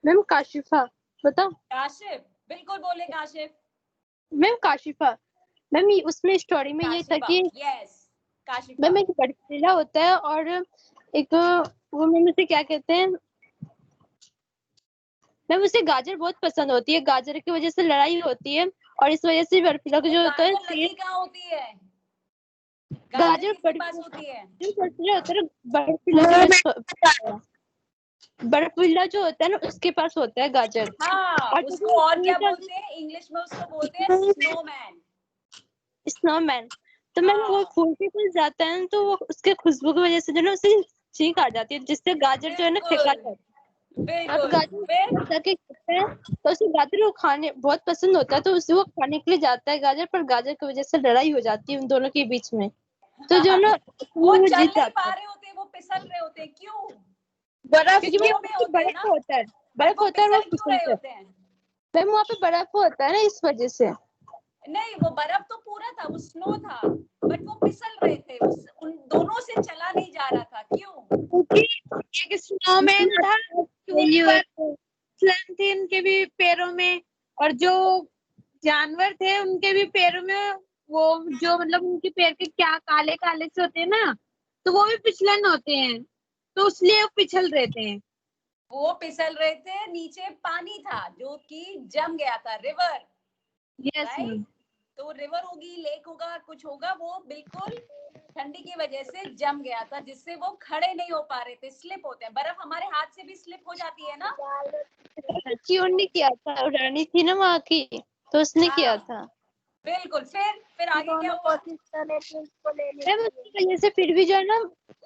मैम काशिफा। बताओ। काशिफ, बिल्कुल बोले काशिफ। मैम काशिफा। मैम उसमें स्टोरी में ये था कि यस काशिफा। मैम एक बर्फीला होता है और एक वो मैम उसे क्या कहते हैं, मैम उसे गाजर बहुत पसंद होती है, गाजर की वजह से लड़ाई होती है और इस वजह से बर्फीला को जो होता है लगी कहाँ होती है? गाजर किसके पास होती है? बर्फीला होता है, बर्फीला बर्फीला जो होता है ना उसके पास होता है गाजर। हाँ, उसको और क्या बोलते हैं इंग्लिश में? उसको बोलते हैं स्नोमैन। स्नोमैन। तो मैम वो फूल के पास जाता है तो वो उसके खुशबू की वजह से जो ना उसे छींक आ जाती है, जिससे गाजर जो है ना फेंका जाता है। अब बिल्कुल गाजर फिर जाके खाता है तो उसे गाजर को खाने बहुत पसंद होता है, तो उसे वो खाने के लिए जाता है गाजर, पर गाजर की वजह से लड़ाई हो जाती है उन दोनों के बीच में, तो जो ना वो वो चल जीत नहीं जाता पा है। रहे होते, वो फिसल रहे होते, क्यों? क्योंकि वो स्नो में होते हैं बर्फ ना, होता है, बट बर्फ वो होता है और वो फिसल क्यों रहे फिसलते हैं। होते हैं? मैम वहाँ पे बर्फ होता है ना, इस वजह से। नहीं, वो बर्फ तो पूरा था, वो स्नो था, बट वो फिसल रहे थे, उन दोनों से चला नहीं जा रहा था, क्यों? क्योंकि एक स्नोमैन था तो ऊपर फिसलन थी उनके भी पैरों में, और जो जानवर थे उनके भी पैरों में वो जो मतलब उनके पैर के क्या काले काले से होते हैं ना, तो वो भी फिसलन होते हैं, तो इसलिए वो पिछल रहते हैं। वो फिसल रहे थे, नीचे पानी था जो कि जम गया था, रिवर, यस राइट? तो रिवर होगी, लेक होगा, कुछ होगा, वो बिल्कुल ठंडी की वजह से जम गया था, जिससे वो खड़े नहीं हो पा रहे थे, स्लिप होते हैं। बर्फ हमारे हाथ से भी स्लिप हो जाती है ना? क्यों नहीं किया था, रानी थी ना वहाँ की, तो उसने किया हाँ, था। बिल्कुल। फिर आगे क्या हुआ? मैम उसकी वजह से फिर भी जो है ना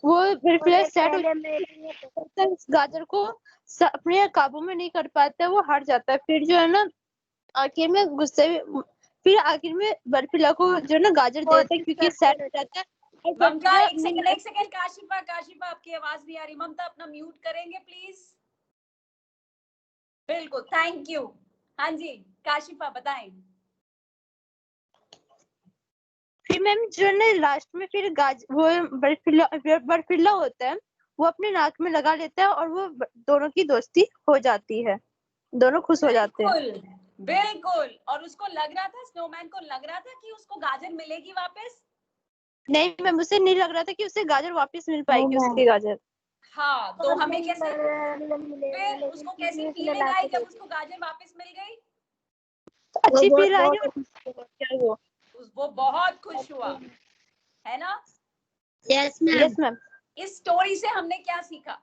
वो बिल्कुल सेट हो जाता है, उस गाजर को अपने काबू में नहीं कर पाता, वो हार जाता है। फिर जो है ना आखिर में गुस्से में, फिर आखिर में बर्फीला को जो है ना गाजर दे देता है, क्योंकि सेट हो जाता है। और ममता, बर्फीला एक सेकंड, काशिफा आपकी आवाज नहीं आ रही। ममता अपना म्यूट करेंगे प्लीज? बिल्कुल, थैंक यू। हाँ जी, काशिफा बताएं। फिर मैम जो है ना लास्ट में फिर वो बर्फीला होता है, वो अपने नाक में लगा लेता है और वो दोनों की दोस्ती हो जाती है, दोनों खुश हो जाते हैं। बिल्कुल बिल्कुल। और उसको लग रहा था, स्नोमैन को लग रहा था कि उसको गाजर मिलेगी वापस। नहीं मैम, उसे नहीं लग रहा था कि उसे गाजर वापस मिल पाएगी, उसकी गाजर। हाँ, तो हमें कैसे, फिर उसको कैसी फीलिंग आई जब उसको गाजर वापस मिल गई? अच्छी फील आई और क्या वो बहुत खुश हुआ, है ना? Yes yes ma'am. इस स्टोरी से हमने क्या सीखा?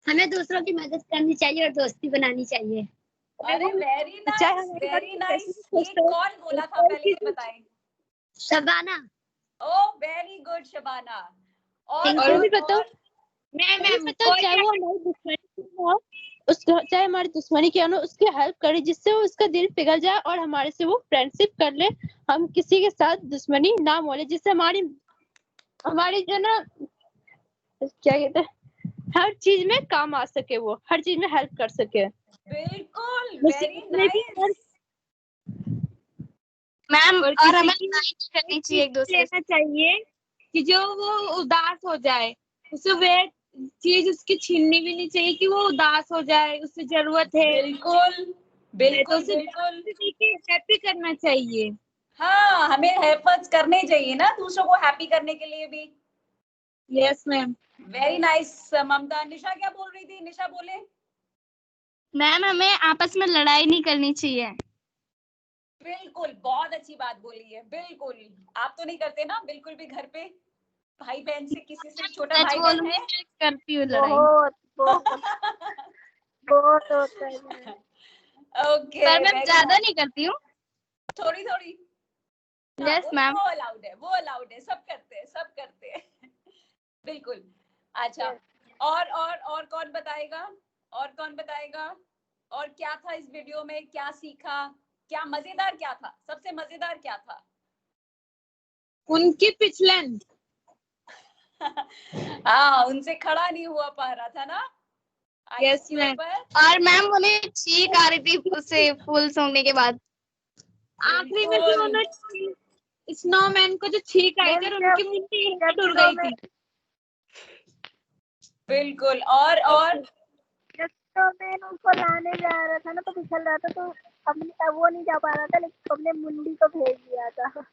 हमें दूसरों की मदद करनी चाहिए और दोस्ती बनानी चाहिए। अरे वेरी चाहे नाइस, हमारे वेरी पास नाइस। कैसी भी ये दोस्त हो, कौन बोला था, पहले ये बताएं। Shabana. Oh very good Shabana. और और भी बताओ, मैम बताओ चाहे वो हमारी दुश्मनी हो, उसको चाहे हमारी दुश्मनी क्या हो, उसकी हेल्प करे जिससे वो उसका दिल पिघल जाए और हमारे से वो फ्रेंडशिप कर ले, हम किसी के साथ दुश्मनी ना मोले, जिससे हमारी जो ना क्या कहते हैं, हर चीज में काम आ सके, वो हर चीज में हेल्प कर सके। बिल्कुल, वेरी मुसीबत में भी नाइस। मैम, और हमें करनी चाहिए एक दूसरे से। लेना चाहिए कि जो वो उदास हो जाए, उसे वे चीज उसकी छीननी भी नहीं चाहिए कि वो उदास हो जाए, उसे जरूरत है बिल्कुल तो बिल्कुल उसे बिल्कुल। हैप्पी करना चाहिए। हाँ, हमें एफर्ट्स करने चाहिए ना दूसरों को हैप्पी करने के लिए भी। Yes ma'am. वेरी नाइस ममता। निशा क्या बोल रही थी? निशा बोले। मैम, हमें आपस में लड़ाई नहीं करनी चाहिए। बिल्कुल, बहुत अच्छी बात बोली है। बिल्कुल, आप तो नहीं करते ना बिल्कुल भी घर पे? भाई बहन से, किसी से छोटा भाई बहन है? करती हूँ लड़ाई। बहुत होता है। ओके, पर मैं ज्यादा नहीं करती हूँ। थोड़ी थोड़ी। Yes ma'am. वो अलाउड है, वो अलाउड है, सब करते हैं, सब करते हैं। बिल्कुल। अच्छा, और कौन बताएगा? और कौन बताएगा? और क्या था इस वीडियो में, क्या सीखा, क्या मजेदार, क्या था सबसे मजेदार, क्या था? उनकी पिछलन। हाँ, उनसे खड़ा नहीं हुआ पा रहा था ना यस आइस मैम। पर। और मैम उन्हें छींक आ रही थी उसे फूल सूंघने के बाद। आखिरी में जो उन्होंने स्नोमैन को जो छींक आई थी और उनकी मुंडी टूट गई थी। बिल्कुल। और जब तो मैं उनको लाने जा रहा था ना, तो फिसल रहा था, तो हमने वो नहीं जा पा रहा था, लेकिन हमने मुंडी को भेज दिया था।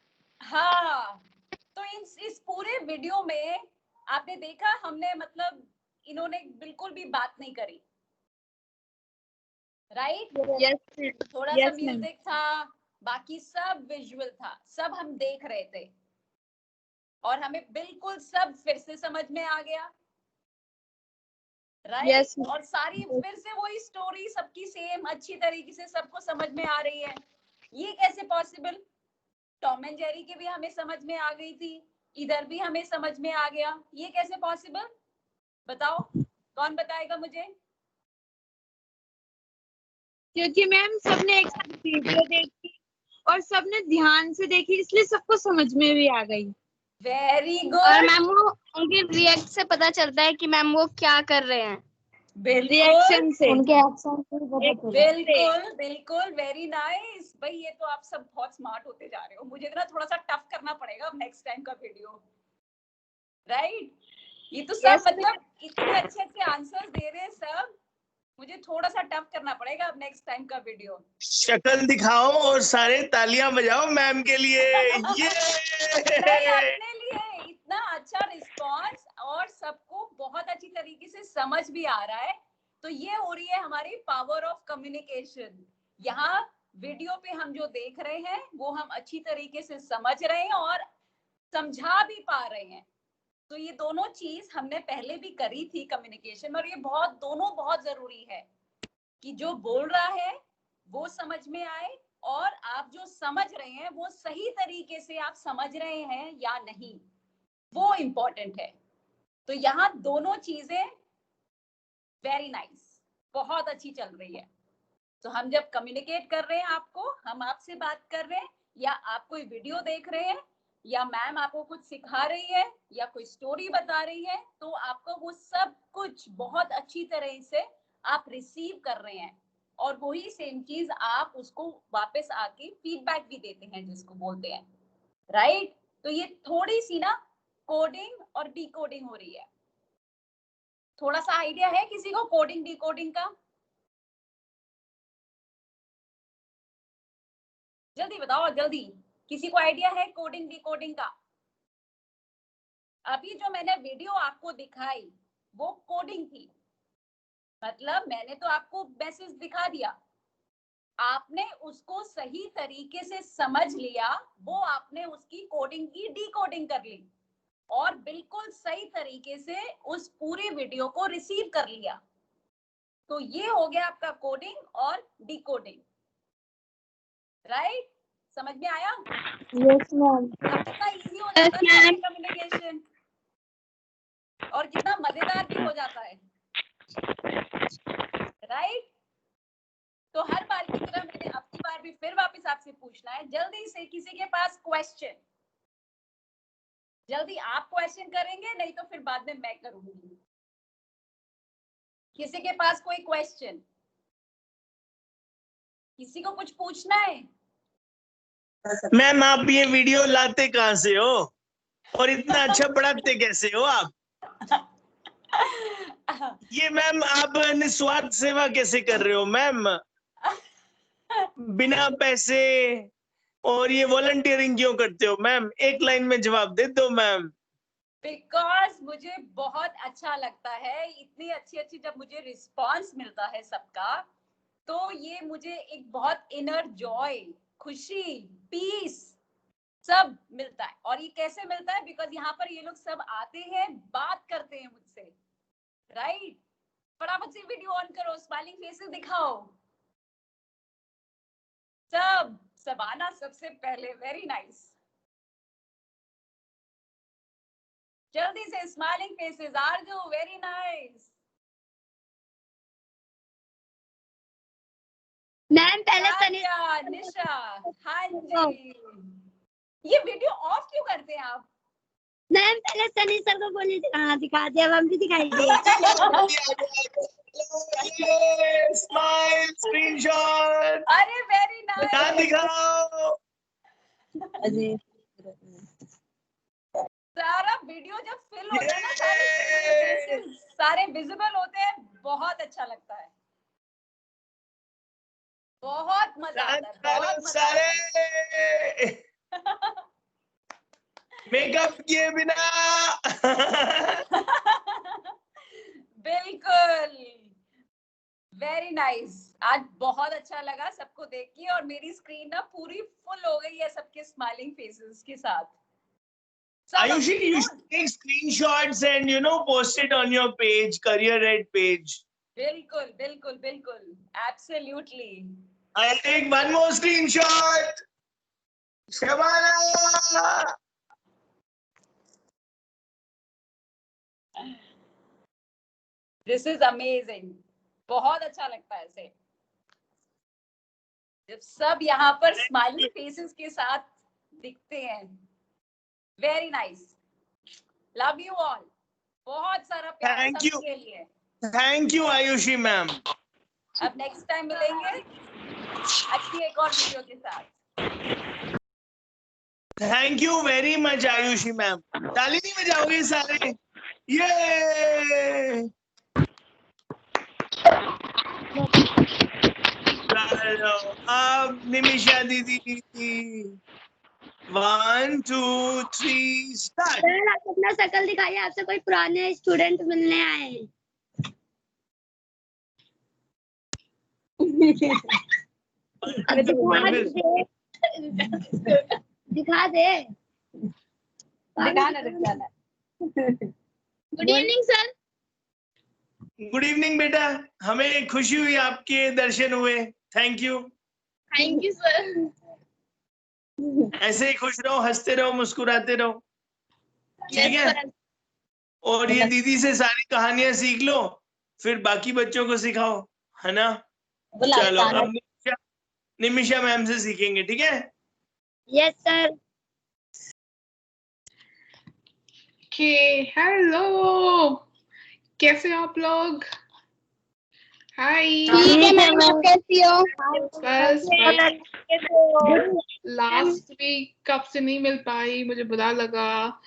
हाँ, तो इस पूरे वीडियो में आपने देखा, हमने मतलब इन्होंने बिल्कुल भी बात नहीं करी, राइट? यस थोड़ा सा म्यूजिक था, बाकी सब विजुअल था, सब हम देख रहे थे और हमें बिल्कुल सब फिर से समझ में आ गया, राइट? Yes. और सारी फिर से वही स्टोरी सबकी सेम अच्छी तरीके से सबको समझ में आ रही है। ये कैसे पॉसिबल? टॉम एंड जेरी की भी हमें समझ में आ गई थी, इधर भी हमें समझ में आ गया, ये कैसे पॉसिबल? बताओ कौन बताएगा मुझे? क्योंकि मैम सबने एक साथ वीडियो देखी और सबने ध्यान से देखी, इसलिए सबको समझ में भी आ गई। वेरी और गुड। मैम वो उनके रिएक्ट से पता चलता है कि मैम वो क्या कर रहे हैं। बिल्कुल रिएक्शन से। उनके एक्शन से पता चलता है। बिल्कुल बिल्कुल, वेरी नाइस भाई। ये तो आप सब बहुत स्मार्ट होते जा रहे हो। मुझे ना थोड़ा सा टफ करना पड़ेगा अब नेक्स्ट टाइम का वीडियो, राइट? ये तो सब मतलब इतने अच्छे अच्छे आंसर्स दे रहे हैं सब, मुझे थोड़ा सा टफ करना पड़ेगा अब नेक्स्ट टाइम का वीडियो। शक्ल दिखाओ और सारे तालियां बजाओ मैम के लिए। ये नहीं, अपने लिए इतना अच्छा रिस्पांस और सबको बहुत अच्छी तरीके से समझ भी आ रहा है, तो ये हो रही है हमारी पावर ऑफ कम्युनिकेशन। यहाँ वीडियो पे हम जो देख रहे हैं वो हम अच्छी तरीके से समझ रहे हैं और समझा भी पा रहे हैं। तो ये दोनों चीज हमने पहले भी करी थी कम्युनिकेशन में, और ये दोनों बहुत जरूरी है कि जो बोल रहा है वो समझ में आए और आप जो समझ रहे हैं वो सही तरीके से आप समझ रहे हैं या नहीं, वो इम्पोर्टेंट है। तो यहाँ दोनों चीजें वेरी नाइस, बहुत अच्छी चल रही है। तो हम जब कम्युनिकेट कर रहे हैं आपको, हम आपसे बात कर रहे हैं या आप कोई वीडियो देख रहे हैं या मैम आपको कुछ सिखा रही है या कोई स्टोरी बता रही है, तो आपको वो सब कुछ बहुत अच्छी तरह से आप रिसीव कर रहे हैं और वही सेम चीज आप उसको वापस आके फीडबैक भी देते हैं जिसको बोलते हैं, राइट? तो ये थोड़ी सी ना कोडिंग और डिकोडिंग हो रही है। थोड़ा सा आइडिया है किसी को कोडिंग डिकोडिंग का? जल्दी बताओ जल्दी, किसी को आइडिया है कोडिंग डिकोडिंग का? अभी जो मैंने वीडियो आपको दिखाई वो कोडिंग थी, मतलब मैंने तो आपको मैसेज दिखा दिया, आपने उसको सही तरीके से समझ लिया, वो आपने उसकी कोडिंग की डिकोडिंग कर ली और बिल्कुल सही तरीके से उस पूरे वीडियो को रिसीव कर लिया। तो ये हो गया आपका कोडिंग और डिकोडिंग, राइट? समझ में आया? Yes ma'am. कितना इजी हो जाता है कम्युनिकेशन और कितना मजेदार भी हो जाता है, राइट? तो हर बार की तरह मैंने अब की बार भी फिर वापस आपसे पूछना है, जल्दी से किसी के पास क्वेश्चन? जल्दी आप क्वेश्चन करेंगे, नहीं तो फिर बाद में मैं करूंगी। किसी के पास कोई क्वेश्चन? किसी को कुछ पूछना है? मैम आप ये वीडियो लाते कहाँ से हो और इतना अच्छा पढ़ाते कैसे हो आप? ये मैम आप निस्वार्थ सेवा कैसे कर रहे हो मैम, बिना पैसे? और ये वॉलंटियरिंग क्यों करते हो मैम? एक लाइन में जवाब दे दो मैम। बिकॉज मुझे बहुत अच्छा लगता है, इतनी अच्छी अच्छी जब मुझे रिस्पॉन्स मिलता है सबका, तो ये मुझे एक बहुत इनर जॉय, खुशी, पीस सब मिलता है। और ये कैसे मिलता है? बिकॉज यहाँ पर ये लोग सब आते हैं, बात करते हैं मुझसे, राइट? फटाफट से वीडियो ऑन करो, स्माइलिंग फेसेस दिखाओ, सब आना सबसे पहले। वेरी नाइस, जल्दी से स्माइलिंग फेसेस, आरजू, वेरी नाइस। मैम पहले सनी निशा, हाँ जी। ये वीडियो ऑफ क्यों करते हैं आप? मैम पहले सनी सर को बोलिए दिखा दे, अब हम भी दिखाएंगे। स्माइल स्क्रीनशॉट, अरे वेरी नाइस, दिखाओ। सारा वीडियो जब फिल होता है ना, सारे फेसेस सारे विजिबल होते हैं, बहुत अच्छा लगता है, बहुत मजा आता है, बहुत मजा आता है। मेकअप किए बिना। बिल्कुल, वेरी नाइस। आज बहुत अच्छा लगा सबको देख के, और मेरी स्क्रीन ना पूरी फुल हो गई है सबके स्माइलिंग फेसेस के साथ। Ayushi, you should take screenshots and post it on your page, Career Ed page. बिल्कुल बिल्कुल बिल्कुल, absolutely. I'll take one more screenshot. Shabana. This is amazing, बहुत अच्छा लगता है ऐसे जब सब यहाँ पर स्माइलिंग फेसेस के साथ दिखते हैं। Very nice, love you all, बहुत सारा प्यार Thank you. सबके लिए। Thank you Ayushi ma'am. अब नेक्स्ट टाइम मिलेंगे अच्छी एक और वीडियो के साथ। Thank you very much Ayushi ma'am. ताली नहीं बजाओगे सारे? ये चलो अब निमिषा दीदी 1 2 3 स्टार्ट। सर आप अपना शकल दिखाइए, आपसे कोई पुराने स्टूडेंट मिलने आए हैं। दिखा दे। Good evening sir. Good evening बेटा, हमें खुशी हुई आपके दर्शन हुए। Thank you. Thank you sir. ऐसे ही खुश रहो, हंसते रहो, मुस्कुराते रहो, ठीक है? और ये दीदी से सारी कहानियां सीख लो, फिर बाकी बच्चों को सिखाओ, है ना? चलो अब निमिषा मैम से सीखेंगे, ठीक है? Yes sir. हेलो, कैसे हो आप लोग? हाय। ठीक है मैम, आप कैसी हो? बस लास्ट वीक कब से नहीं मिल पाई, मुझे बुरा लगा,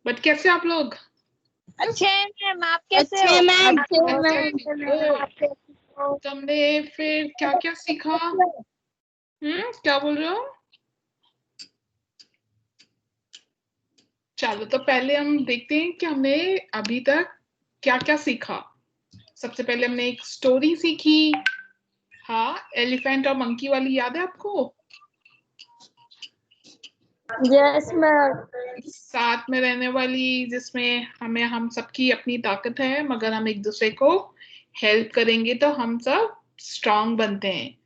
बट कैसे आप लोग? अच्छे हैं मैम, आप कैसे हो? अच्छे मैम। तुमने फिर क्या क्या सीखा? क्या बोल रहे हो? चलो तो पहले हम देखते हैं कि हमने अभी तक क्या क्या सीखा। सबसे पहले हमने एक स्टोरी सीखी, हाँ, एलिफेंट और मंकी वाली, याद है आपको? Yes ma'am. साथ में रहने वाली, जिसमें हम सबकी अपनी ताकत है, मगर हम एक दूसरे को हेल्प करेंगे तो हम सब स्ट्रांग बनते हैं।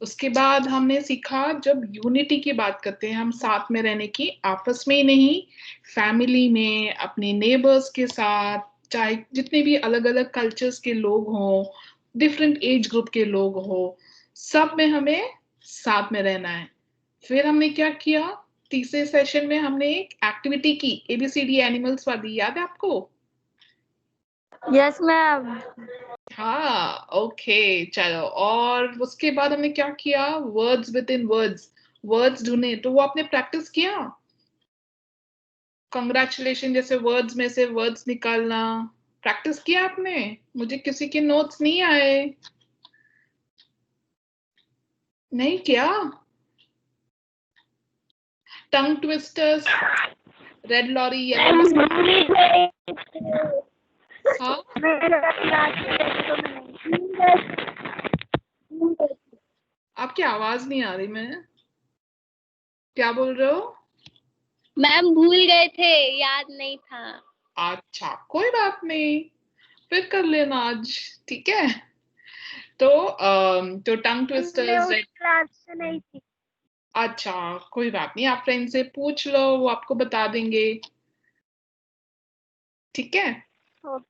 उसके बाद हमने सीखा जब यूनिटी की बात करते हैं हम साथ में रहने की, आपस में ही नहीं, फैमिली में, अपने नेबर्स के साथ, चाहे जितने भी अलग अलग कल्चर्स के लोग हों, डिफरेंट एज ग्रुप के लोग हों, सब में हमें साथ में रहना है। फिर हमने क्या किया, तीसरे सेशन में हमने एक एक्टिविटी की, ABCD एनिमल्स वाली, याद है आपको? Yes ma'am. हाँ, ओके, चलो। और उसके बाद हमने क्या किया, words with in words, words ढूंढे, तो वो आपने प्रैक्टिस किया? कंग्रेचुलेशन जैसे वर्ड्स में से वर्ड्स निकालना, प्रैक्टिस किया आपने? मुझे किसी के नोट्स नहीं आए। नहीं किया? Tongue twisters, red lorry, yellow, हाँ, आपकी आवाज नहीं आ रही, मैं क्या बोल रहे हो? मैम भूल गए थे, याद नहीं था। अच्छा, कोई बात नहीं, फिर कर लेना आज, ठीक है? तो टंग ट्विस्टर्स, क्लास से नहीं थी। अच्छा, कोई बात नहीं, आप फ्रेंड से पूछ लो, वो आपको बता देंगे, ठीक है?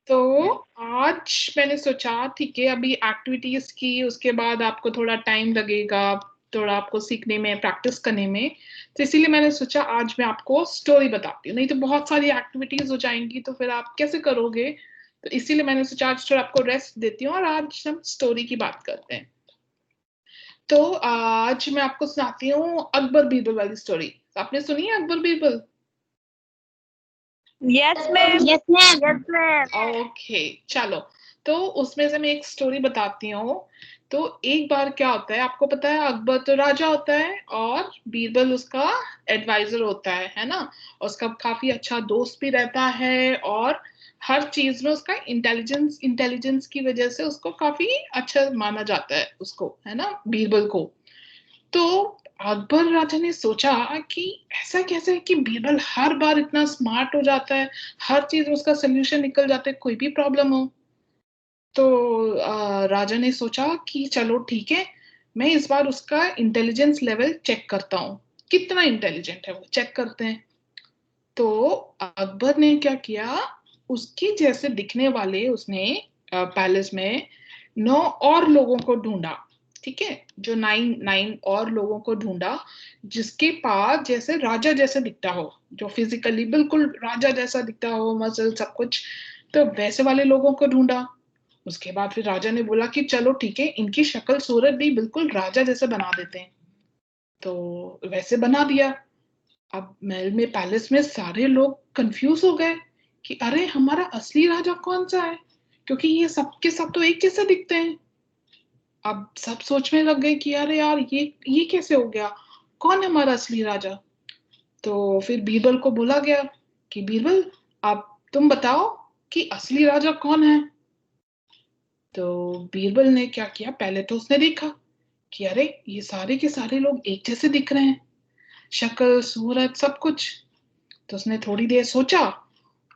तो आज मैंने सोचा, ठीक है, अभी एक्टिविटीज की, उसके बाद आपको थोड़ा टाइम लगेगा, थोड़ा आपको सीखने में, प्रैक्टिस करने में, तो इसीलिए मैंने सोचा आज मैं आपको स्टोरी बताती हूँ, नहीं तो बहुत सारी एक्टिविटीज हो जाएंगी तो फिर आप कैसे करोगे, तो इसीलिए मैंने सोचा आज थोड़ा आपको रेस्ट देती हूँ और आज हम स्टोरी की बात करते हैं। तो आज मैं आपको सुनाती हूँ अकबर बीरबल वाली स्टोरी। आपने सुनी है Akbar Birbal? Yes ma'am. Yes ma'am. Yes ma'am. Okay, चलो, तो उसमें से मैं एक स्टोरी बताती हूँ। तो एक बार क्या होता है, आपको पता है अकबर तो राजा होता है और बीरबल उसका एडवाइजर होता है ना, और उसका काफी अच्छा दोस्त भी रहता है, और हर चीज में उसका इंटेलिजेंस की वजह से उसको काफी अच्छा माना जाता है, उसको, है ना, बीरबल को। तो अकबर राजा ने सोचा कि ऐसा कैसे है कि बीरबल हर बार इतना स्मार्ट हो जाता है, हर चीज में उसका सोल्यूशन निकल जाता है, कोई भी प्रॉब्लम हो। तो राजा ने सोचा कि चलो ठीक है, मैं इस बार उसका इंटेलिजेंस लेवल चेक करता हूँ, कितना इंटेलिजेंट है वो, चेक करते हैं। तो अकबर ने क्या किया, उसके जैसे दिखने वाले उसने पैलेस में 9 और लोगों को ढूंढा, ठीक है, जो 9 और लोगों को ढूंढा जिसके पास जैसे राजा जैसे दिखता हो, जो फिजिकली बिल्कुल राजा जैसा दिखता हो, मसल सब कुछ, तो वैसे वाले लोगों को ढूंढा। उसके बाद फिर राजा ने बोला कि चलो ठीक है, इनकी शक्ल सूरत भी बिल्कुल राजा जैसे बना देते हैं, तो वैसे बना दिया। अब महल में, पैलेस में सारे लोग कंफ्यूज हो गए कि अरे हमारा असली राजा कौन सा है, क्योंकि ये सबके सब तो एक जैसे दिखते हैं। अब सब सोचने लग गए कि अरे यार ये कैसे हो गया, कौन है हमारा असली राजा। तो फिर बीरबल को बोला गया कि बीरबल आप तुम बताओ कि असली राजा कौन है। तो बीरबल ने क्या किया, पहले तो उसने देखा कि अरे ये सारे के सारे लोग एक जैसे दिख रहे हैं, शक्ल सूरत सब कुछ। तो उसने थोड़ी देर सोचा,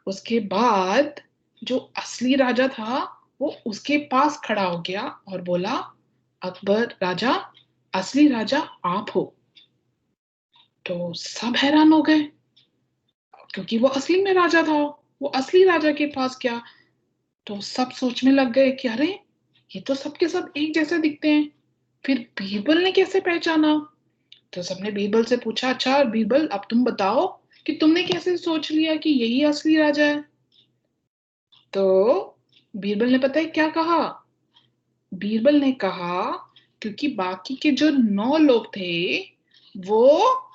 उसके बाद जो असली राजा था वो उसके पास खड़ा हो गया और बोला, अकबर राजा, असली राजा आप हो। तो सब हैरान हो गए क्योंकि वो असली में राजा था, वो असली राजा के पास गया। तो सब सोचने लग गए कि अरे ये तो सबके सब एक जैसे दिखते हैं, फिर बीरबल ने कैसे पहचाना। तो सबने बीरबल से पूछा, अच्छा बीरबल अब तुम बताओ कि तुमने कैसे सोच लिया कि यही असली राजा है। तो बीरबल ने पता है क्या कहा, बीरबल ने कहा क्योंकि बाकी के जो 9 लोग थे वो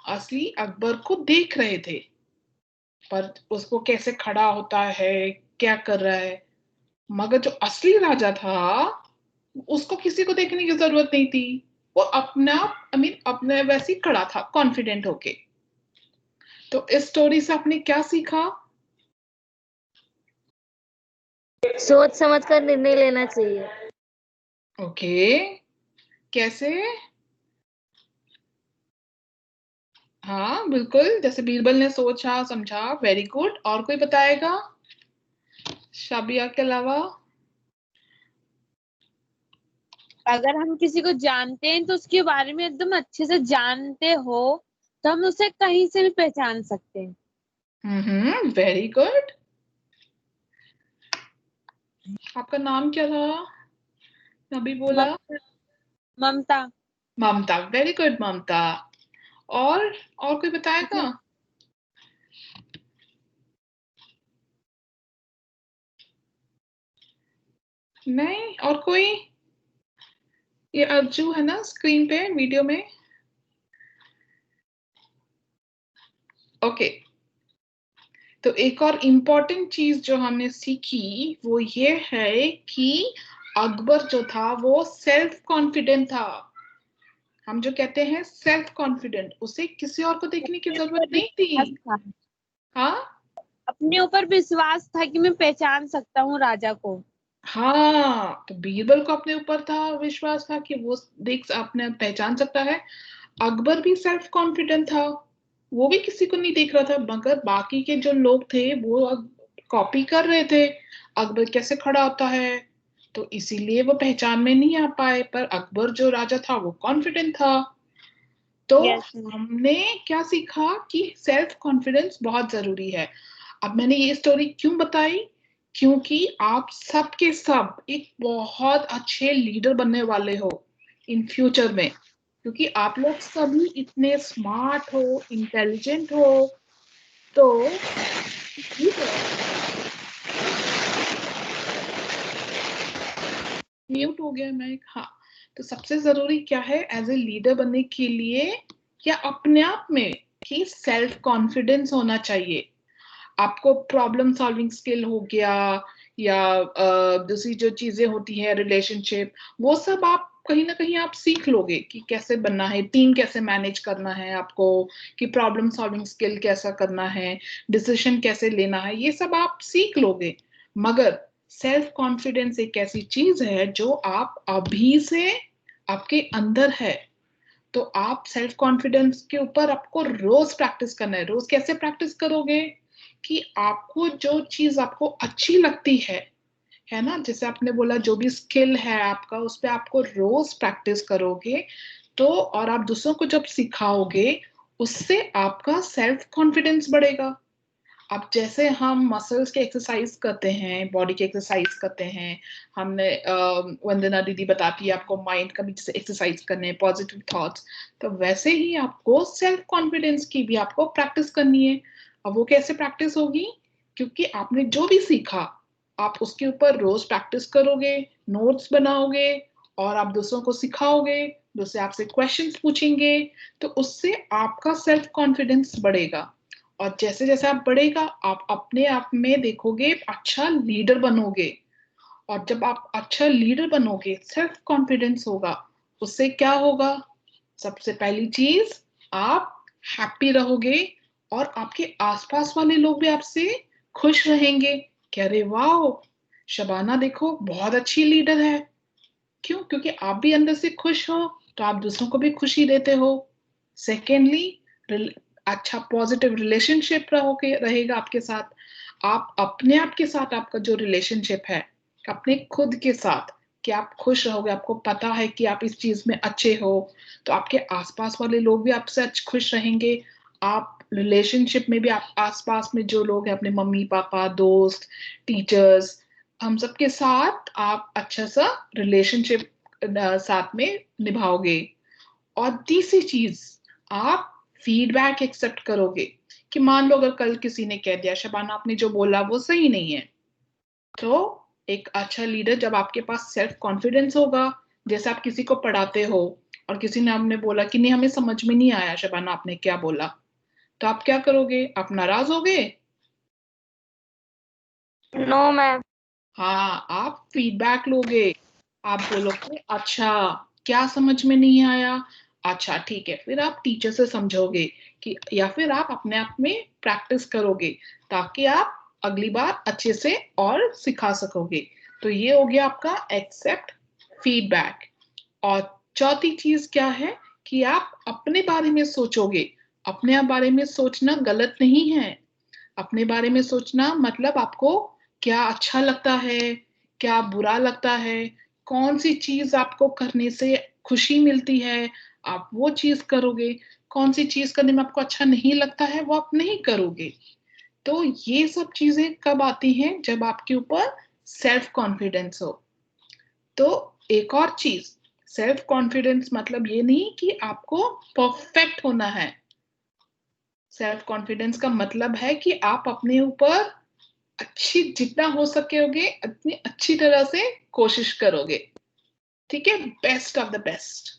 असली अकबर को देख रहे थे, पर उसको कैसे खड़ा होता है, क्या कर रहा है, मगर जो असली राजा था उसको किसी को देखने की जरूरत नहीं थी, वो अपना अपने वैसे ही खड़ा था कॉन्फिडेंट होके। तो इस स्टोरी से आपने क्या सीखा? सोच समझ कर निर्णय लेना चाहिए। ओके, कैसे? हाँ बिल्कुल, जैसे बीरबल ने सोचा समझा, वेरी गुड। और कोई बताएगा शाबिया के अलावा? अगर हम किसी को जानते हैं तो उसके बारे में एकदम अच्छे से जानते हो तो हम उसे कहीं से भी पहचान सकते हैं। Very good. आपका नाम क्या था? अभी बोला ममता। ममता, वेरी गुड ममता। और कोई बताएगा? नहीं, और कोई? ये अर्जू है ना स्क्रीन पे वीडियो में? ओके, तो एक और इम्पोर्टेंट चीज जो हमने सीखी वो ये है कि अकबर जो था वो सेल्फ कॉन्फिडेंट था। हम जो कहते हैं सेल्फ कॉन्फिडेंट, उसे किसी और को देखने की जरूरत नहीं थी। हाँ, अपने ऊपर विश्वास था कि मैं पहचान सकता हूँ राजा को। हाँ, तो बीरबल को अपने ऊपर था विश्वास था कि वो देख अपने पहचान सकता है। अकबर भी सेल्फ कॉन्फिडेंट था, वो भी किसी को नहीं देख रहा था, मगर बाकी के जो लोग थे वो कॉपी कर रहे थे अकबर कैसे खड़ा होता है, तो इसीलिए वो पहचान में नहीं आ पाए। पर अकबर जो राजा था वो कॉन्फिडेंट था। तो हमने क्या सीखा कि सेल्फ कॉन्फिडेंस बहुत जरूरी है। अब मैंने ये स्टोरी क्यों बताई, क्योंकि आप सब के सब एक बहुत अच्छे लीडर बनने वाले हो इन फ्यूचर में, क्योंकि आप लोग सभी इतने स्मार्ट हो, इंटेलिजेंट हो। तो म्यूट हो गया मैं। हाँ, तो सबसे जरूरी क्या है एज ए लीडर बनने के लिए, या अपने आप में कि सेल्फ कॉन्फिडेंस होना चाहिए। आपको प्रॉब्लम सॉल्विंग स्किल हो गया, या दूसरी जो चीजें होती है रिलेशनशिप, वो सब आप कहीं ना कहीं आप सीख लोगे कि कैसे बनना है, टीम कैसे मैनेज करना है आपको, कि प्रॉब्लम सॉल्विंग स्किल कैसा करना है, डिसीजन कैसे लेना है, ये सब आप सीख लोगे। मगर सेल्फ कॉन्फिडेंस एक ऐसी चीज है जो आप अभी से आपके अंदर है। तो आप सेल्फ कॉन्फिडेंस के ऊपर आपको रोज प्रैक्टिस करना है। रोज कैसे प्रैक्टिस करोगे, कि आपको जो चीज आपको अच्छी लगती है ना, जैसे आपने बोला जो भी स्किल है आपका उस पर आपको रोज प्रैक्टिस करोगे, तो और आप दूसरों को जब सिखाओगे उससे आपका सेल्फ कॉन्फिडेंस बढ़ेगा। अब जैसे हम मसल्स के एक्सरसाइज करते हैं, बॉडी के एक्सरसाइज करते हैं, हमने वंदना दीदी बताती है आपको माइंड का भी जैसे एक्सरसाइज करने हैं, पॉजिटिव थॉट्स, तो वैसे ही आपको सेल्फ कॉन्फिडेंस की भी आपको प्रैक्टिस करनी है। अब वो कैसे प्रैक्टिस होगी? क्योंकि आपने जो भी सीखा आप उसके ऊपर रोज प्रैक्टिस करोगे, नोट्स बनाओगे और आप दूसरों को सिखाओगे, दूसरे आपसे क्वेश्चंस पूछेंगे, तो उससे आपका सेल्फ कॉन्फिडेंस बढ़ेगा। और जैसे जैसे आप बढ़ेगा आप अपने आप में देखोगे अच्छा लीडर बनोगे। और जब आप अच्छा लीडर बनोगे, सेल्फ कॉन्फिडेंस होगा, उससे क्या होगा? सबसे पहली चीज, आप हैप्पी रहोगे और आपके आसपास वाले लोग भी आपसे खुश रहेंगे कि अरे वाह, शबाना देखो बहुत अच्छी लीडर है। क्यों? क्योंकि आप भी अंदर से खुश हो तो आप दूसरों को भी खुशी देते हो। सेकेंडली, अच्छा पॉजिटिव रिलेशनशिप रहेगा आपके साथ। आप अपने आप के साथ आपका जो रिलेशनशिप है, अपने खुद के साथ, कि आप खुश रहोगे, आपको पता है कि आप इस चीज में अच्छे हो, तो आपके आसपास वाले लोग भी आपसे खुश रहेंगे। आप रिलेशनशिप में भी आप आसपास में जो लोग हैं, अपने मम्मी पापा, दोस्त, टीचर्स, हम सबके साथ आप अच्छा सा रिलेशनशिप साथ में निभाओगे। और तीसरी चीज, आप फीडबैक एक्सेप्ट करोगे कि मान लो अगर कल किसी ने कह दिया शबाना आपने जो बोला वो सही नहीं है, तो एक अच्छा लीडर, जब आपके पास सेल्फ कॉन्फिडेंस होगा, जैसे आप किसी को पढ़ाते हो और किसी ने हमने बोला कि नहीं हमें समझ में नहीं आया शबाना आपने क्या बोला, तो आप क्या करोगे? आप नाराज होगे? No ma'am. हाँ, आप फीडबैक लोगे, आप बोलोगे अच्छा क्या समझ में नहीं आया, अच्छा ठीक है, फिर आप टीचर से समझोगे कि, या फिर आप अपने आप में प्रैक्टिस करोगे ताकि आप अगली बार अच्छे से और सिखा सकोगे। तो ये हो गया आपका एक्सेप्ट फीडबैक। और चौथी चीज क्या है कि आप अपने बारे में सोचोगे। अपने बारे में सोचना गलत नहीं है। अपने बारे में सोचना मतलब आपको क्या अच्छा लगता है, क्या बुरा लगता है, कौन सी चीज आपको करने से खुशी मिलती है, आप वो चीज करोगे। कौन सी चीज करने में आपको अच्छा नहीं लगता है, वो आप नहीं करोगे। तो ये सब चीजें कब आती हैं? जब आपके ऊपर सेल्फ कॉन्फिडेंस हो। तो एक और चीज, सेल्फ कॉन्फिडेंस मतलब ये नहीं कि आपको परफेक्ट होना है। सेल्फ कॉन्फिडेंस का मतलब है कि आप अपने ऊपर अच्छी जितना हो सकोगे उतनी अच्छी तरह से कोशिश करोगे। ठीक है, best of the best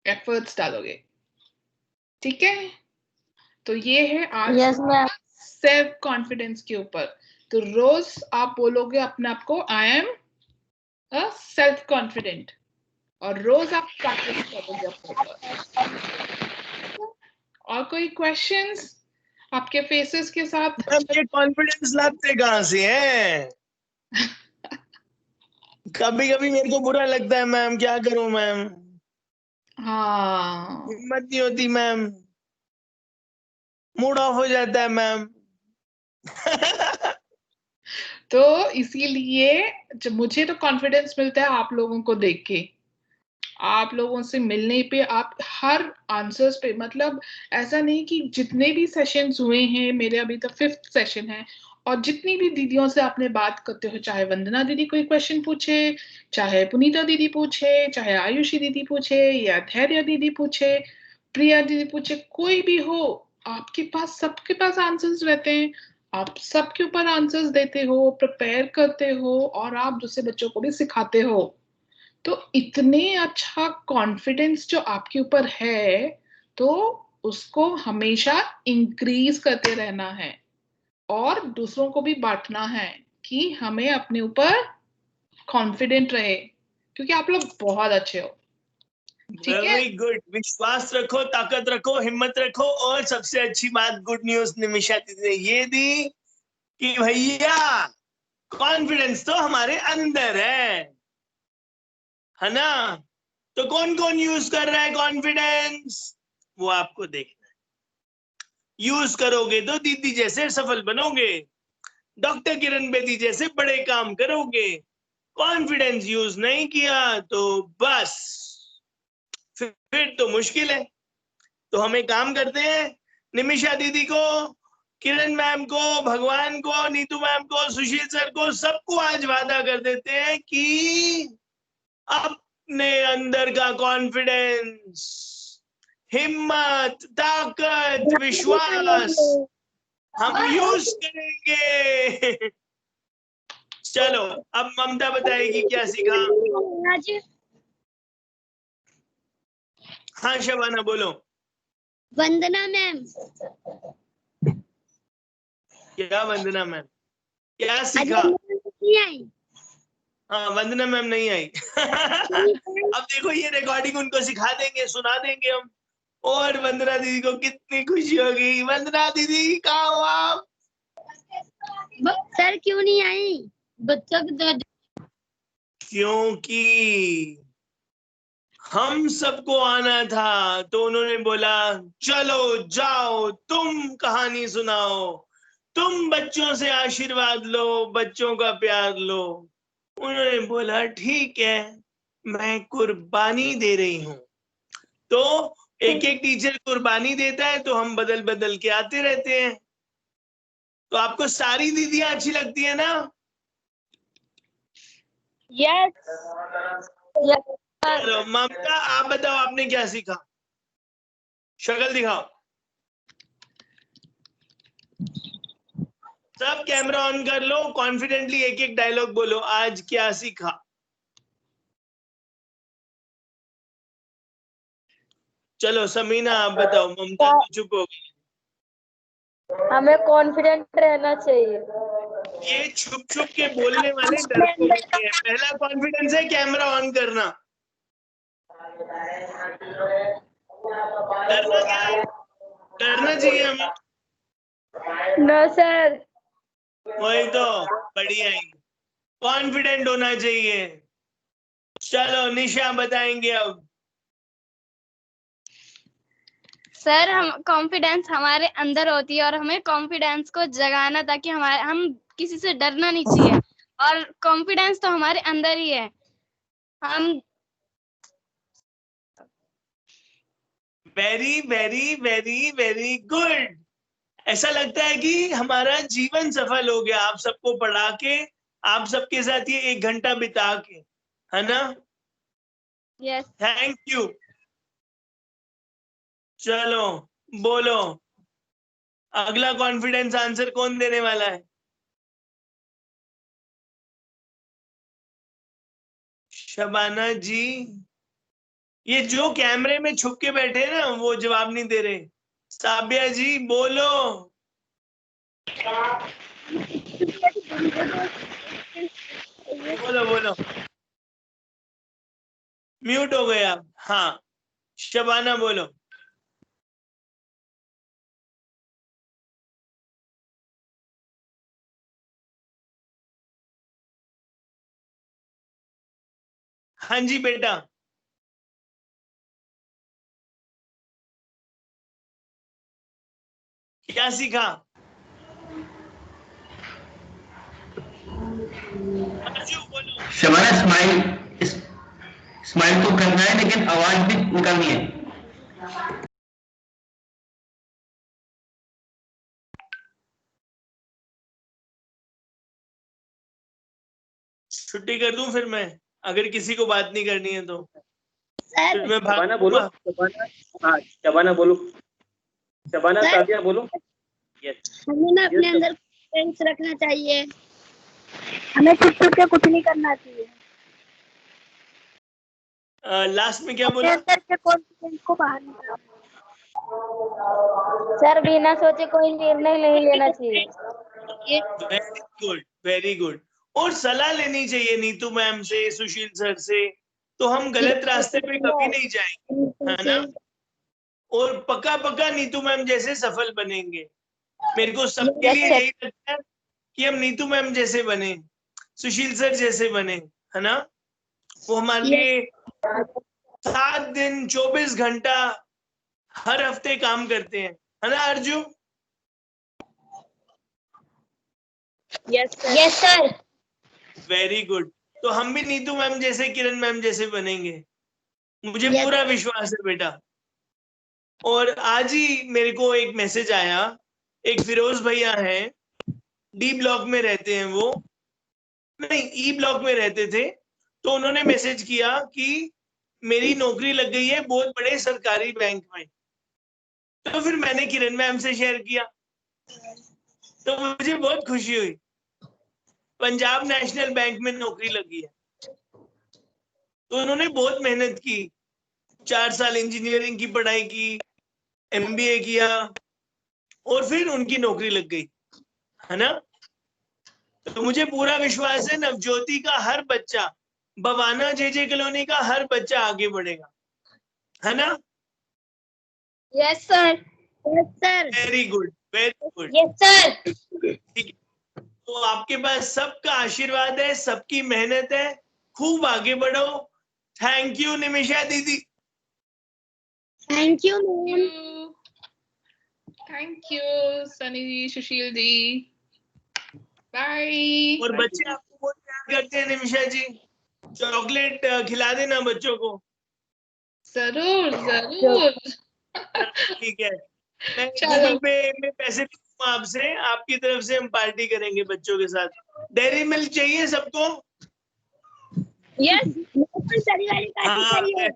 efforts डालोगे। ठीक है, तो ये है आज यस मैम। सेल्फ कॉन्फिडेंस के ऊपर। तो रोज आप बोलोगे अपने आप को I am a self confident, और रोज आप प्रैक्टिस करोगे अपने ऊपर। और कोई क्वेश्चंस आपके फेसेस के साथ? मैम ये कॉन्फिडेंस लाते कहाँ से हैं? कभी कभी मेरे को बुरा लगता है मैम, क्या करूं मैम, हाँ, हिम्मत नहीं होती मैम, मूड ऑफ हो जाता है मैम। तो इसीलिए जब मुझे तो कॉन्फिडेंस मिलता है आप लोगों को देख के, आप लोगों से मिलने पे, आप हर आंसर्स पे, मतलब ऐसा नहीं कि जितने भी सेशंस हुए हैं मेरे, अभी तो 5th सेशन है, और जितनी भी दीदियों से आपने बात करते हो, चाहे वंदना दीदी कोई क्वेश्चन पूछे, चाहे पुनीता दीदी पूछे, चाहे आयुषी दीदी पूछे, या धैर्य दीदी पूछे, प्रिया दीदी पूछे, कोई भी हो, आपके पास सबके पास आंसर्स रहते हैं। आप सबके ऊपर आंसर्स देते हो, प्रिपेयर करते हो, और आप दूसरे बच्चों को भी सिखाते हो। तो इतने अच्छा कॉन्फिडेंस जो आपके ऊपर है, तो उसको हमेशा इंक्रीज करते रहना है और दूसरों को भी बांटना है कि हमें अपने ऊपर कॉन्फिडेंट रहे, क्योंकि आप लोग बहुत अच्छे हो। ठीक है, वेरी गुड, विश्वास रखो, ताकत रखो, हिम्मत रखो, और सबसे अच्छी बात, गुड न्यूज निमिषा दीदी ने ये दी कि भैया कॉन्फिडेंस तो हमारे अंदर है ना? तो कौन कौन यूज कर रहा है कॉन्फिडेंस, वो आपको देखना है। यूज करोगे तो दीदी जैसे सफल बनोगे, डॉक्टर किरण बेदी जैसे बड़े काम करोगे। कॉन्फिडेंस यूज नहीं किया तो बस फिर तो मुश्किल है। तो हम एक काम करते हैं, निमिषा दीदी को किरण मैम को, भगवान को, नीतू मैम को, सुशील सर को, सबको आज वादा कर देते हैं कि अपने अंदर का कॉन्फिडेंस, हिम्मत, ताकत, विश्वास हम यूज करेंगे। चलो अब ममता बताएगी क्या सीखा। हाँ शबाना बोलो। वंदना मैम। क्या वंदना मैम, क्या सीखा? नहीं आई। हाँ वंदना मैम नहीं आई। अब देखो ये रिकॉर्डिंग उनको सिखा देंगे, सुना देंगे हम, और वंदना दीदी को कितनी खुशी होगी। वंदना दीदी कहाँ हो आप? सर क्यों नहीं आई? बच्चों की क्योंकि हम सबको आना था, तो उन्होंने बोला चलो जाओ तुम कहानी सुनाओ, तुम बच्चों से आशीर्वाद लो, बच्चों का प्यार लो। उन्होंने बोला ठीक है, मैं कुर्बानी दे रही हूँ। तो एक एक टीचर कुर्बानी देता है, तो हम बदल बदल के आते रहते हैं। तो आपको सारी दीदियां अच्छी लगती है ना? यस। चलो ममता आप बताओ आपने क्या सीखा, शक्ल दिखाओ। सब कैमरा ऑन कर लो, कॉन्फिडेंटली एक एक डायलॉग बोलो, आज क्या सीखा। चलो समीना आप बताओ, ममता तो चुप हो गई। हमें कॉन्फिडेंट रहना चाहिए। ये छुप छुप के बोलने वाले डरते होते हैं। पहला कॉन्फिडेंस है कैमरा ऑन करना। डरना क्या है? डरना चाहिए हमें? No sir. वही तो, बढ़िया ही, कॉन्फिडेंट होना चाहिए। चलो निशा बताएंगे अब। सर हम कॉन्फिडेंस हमारे अंदर होती है और हमें कॉन्फिडेंस को जगाना, ताकि हम किसी से डरना नहीं चाहिए, और कॉन्फिडेंस तो हमारे अंदर ही है। हम very very very very good. ऐसा लगता है कि हमारा जीवन सफल हो गया आप सबको पढ़ा के, आप सबके साथ ये 1 घंटा बिता के, है ना? यस। Thank you. चलो बोलो, अगला कॉन्फिडेंस आंसर कौन देने वाला है? शबाना जी। ये जो कैमरे में छुप के बैठे हैं ना, वो जवाब नहीं दे रहे। साबिया जी बोलो। बोलो बोलो, म्यूट हो गए आप। हाँ शबाना बोलो। हाँ जी बेटा। क्या सीखा? अर्जु बोलो। शबाना स्माइल, स्माइल तो करना है लेकिन आवाज भी निकालनी है। छुट्टी कर दूं फिर मैं, अगर किसी को बात नहीं करनी है तो? सर फिर मैं शबाना बोलो, शबाना, हाँ शबाना बोलो, शबाना सादिया बोलो। यस। हमें ना अपने अंदर कॉन्फिडेंस रखना चाहिए, हमें छुप छुप के कुछ नहीं करना चाहिए। लास्ट में क्या बोला? अंदर के कॉन्फिडेंस को बाहर निकालना। सर बिना सोचे कोई निर्णय नहीं लेना चाहिए। Very good very good. और सलाह लेनी चाहिए नीतू मैम से, सुशील सर से, तो हम गलत रास्ते पे कभी नहीं जाएंगे, है ना? और पक्का पक्का नीतू मैम जैसे सफल बनेंगे। मेरे को सबके लिए यही लगता है कि हम नीतू मैम जैसे बने, सुशील सर जैसे बने, है ना? वो हमारे लिए 7 दिन 24 घंटा हर हफ्ते काम करते हैं, है ना अर्जु? Yes sir. Very good. तो हम भी नीतू मैम जैसे, किरण मैम जैसे बनेंगे, मुझे पूरा विश्वास है बेटा। और आज ही मेरे को एक मैसेज आया एक फिरोज भैया हैं, डी ब्लॉक में रहते हैं, वो नहीं ई ब्लॉक में रहते थे, तो उन्होंने मैसेज किया कि मेरी नौकरी लग गई है बहुत बड़े सरकारी बैंक में। तो फिर मैंने किरण मैम से शेयर किया, तो मुझे बहुत खुशी हुई, पंजाब नेशनल बैंक में नौकरी लगी है। तो उन्होंने बहुत मेहनत की, 4 साल इंजीनियरिंग की पढ़ाई की, MBA किया, और फिर उनकी नौकरी लग गई, है ना। तो मुझे पूरा विश्वास है नवज्योति का हर बच्चा, बवाना JJ कॉलोनी का हर बच्चा आगे बढ़ेगा, है ना। Yes sir. Yes sir. Very good, very good. Yes sir. ठीक है, तो आपके पास सबका आशीर्वाद है, सबकी मेहनत है, खूब आगे बढ़ो। थैंक यू निमिषा दीदी। Thank you ma'am. Thank you Sunny ji, Sushil ji, bye. और बच्चे आपको बहुत प्यार करते हैं निमिषा जी, चॉकलेट खिला देना बच्चों को। जरूर जरूर। ठीक है, मैं चलो। गूगल पे में पैसे दूंगा आपसे, आपकी तरफ से हम पार्टी करेंगे बच्चों के साथ। डेयरी मिल्क चाहिए सबको? यस, सरी वाली पार्टी हाँ, करिए।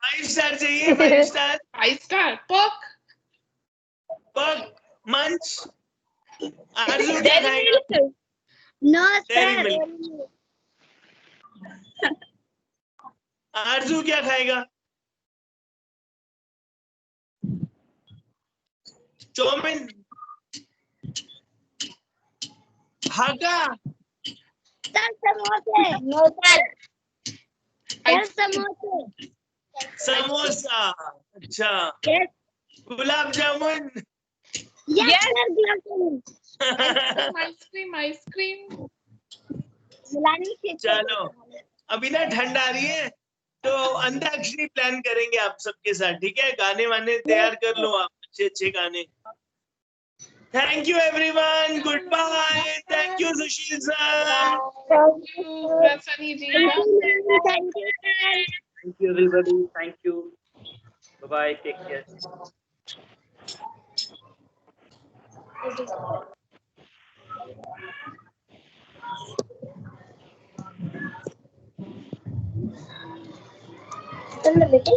5 स्टार चाहिए, 5 स्टार। 5 स्टार पक मंच। आरजू क्या खाएगा? No dairy sir. Milk. Arzoo क्या खाएगा? चौमिन। हाका। सर समोसे। No sir. सर समोसे। समोसा। अच्छा। Yes. Gulab jamun. Yes sir, gulab jamun. Ice cream ice cream. मिलानी चाहिए। चलो, अभी ना ठंड आ रही है, तो अंताक्षरी प्लान करेंगे आप सबके साथ, ठीक है। गाने वाने तैयार कर लो आप, अच्छे अच्छे गाने। Thank you everyone, good bye. Thank you Sushil sir. Sunny ji. Thank you sir. Thank you everybody. Thank you. Bye bye. Take care. चलो बेटे।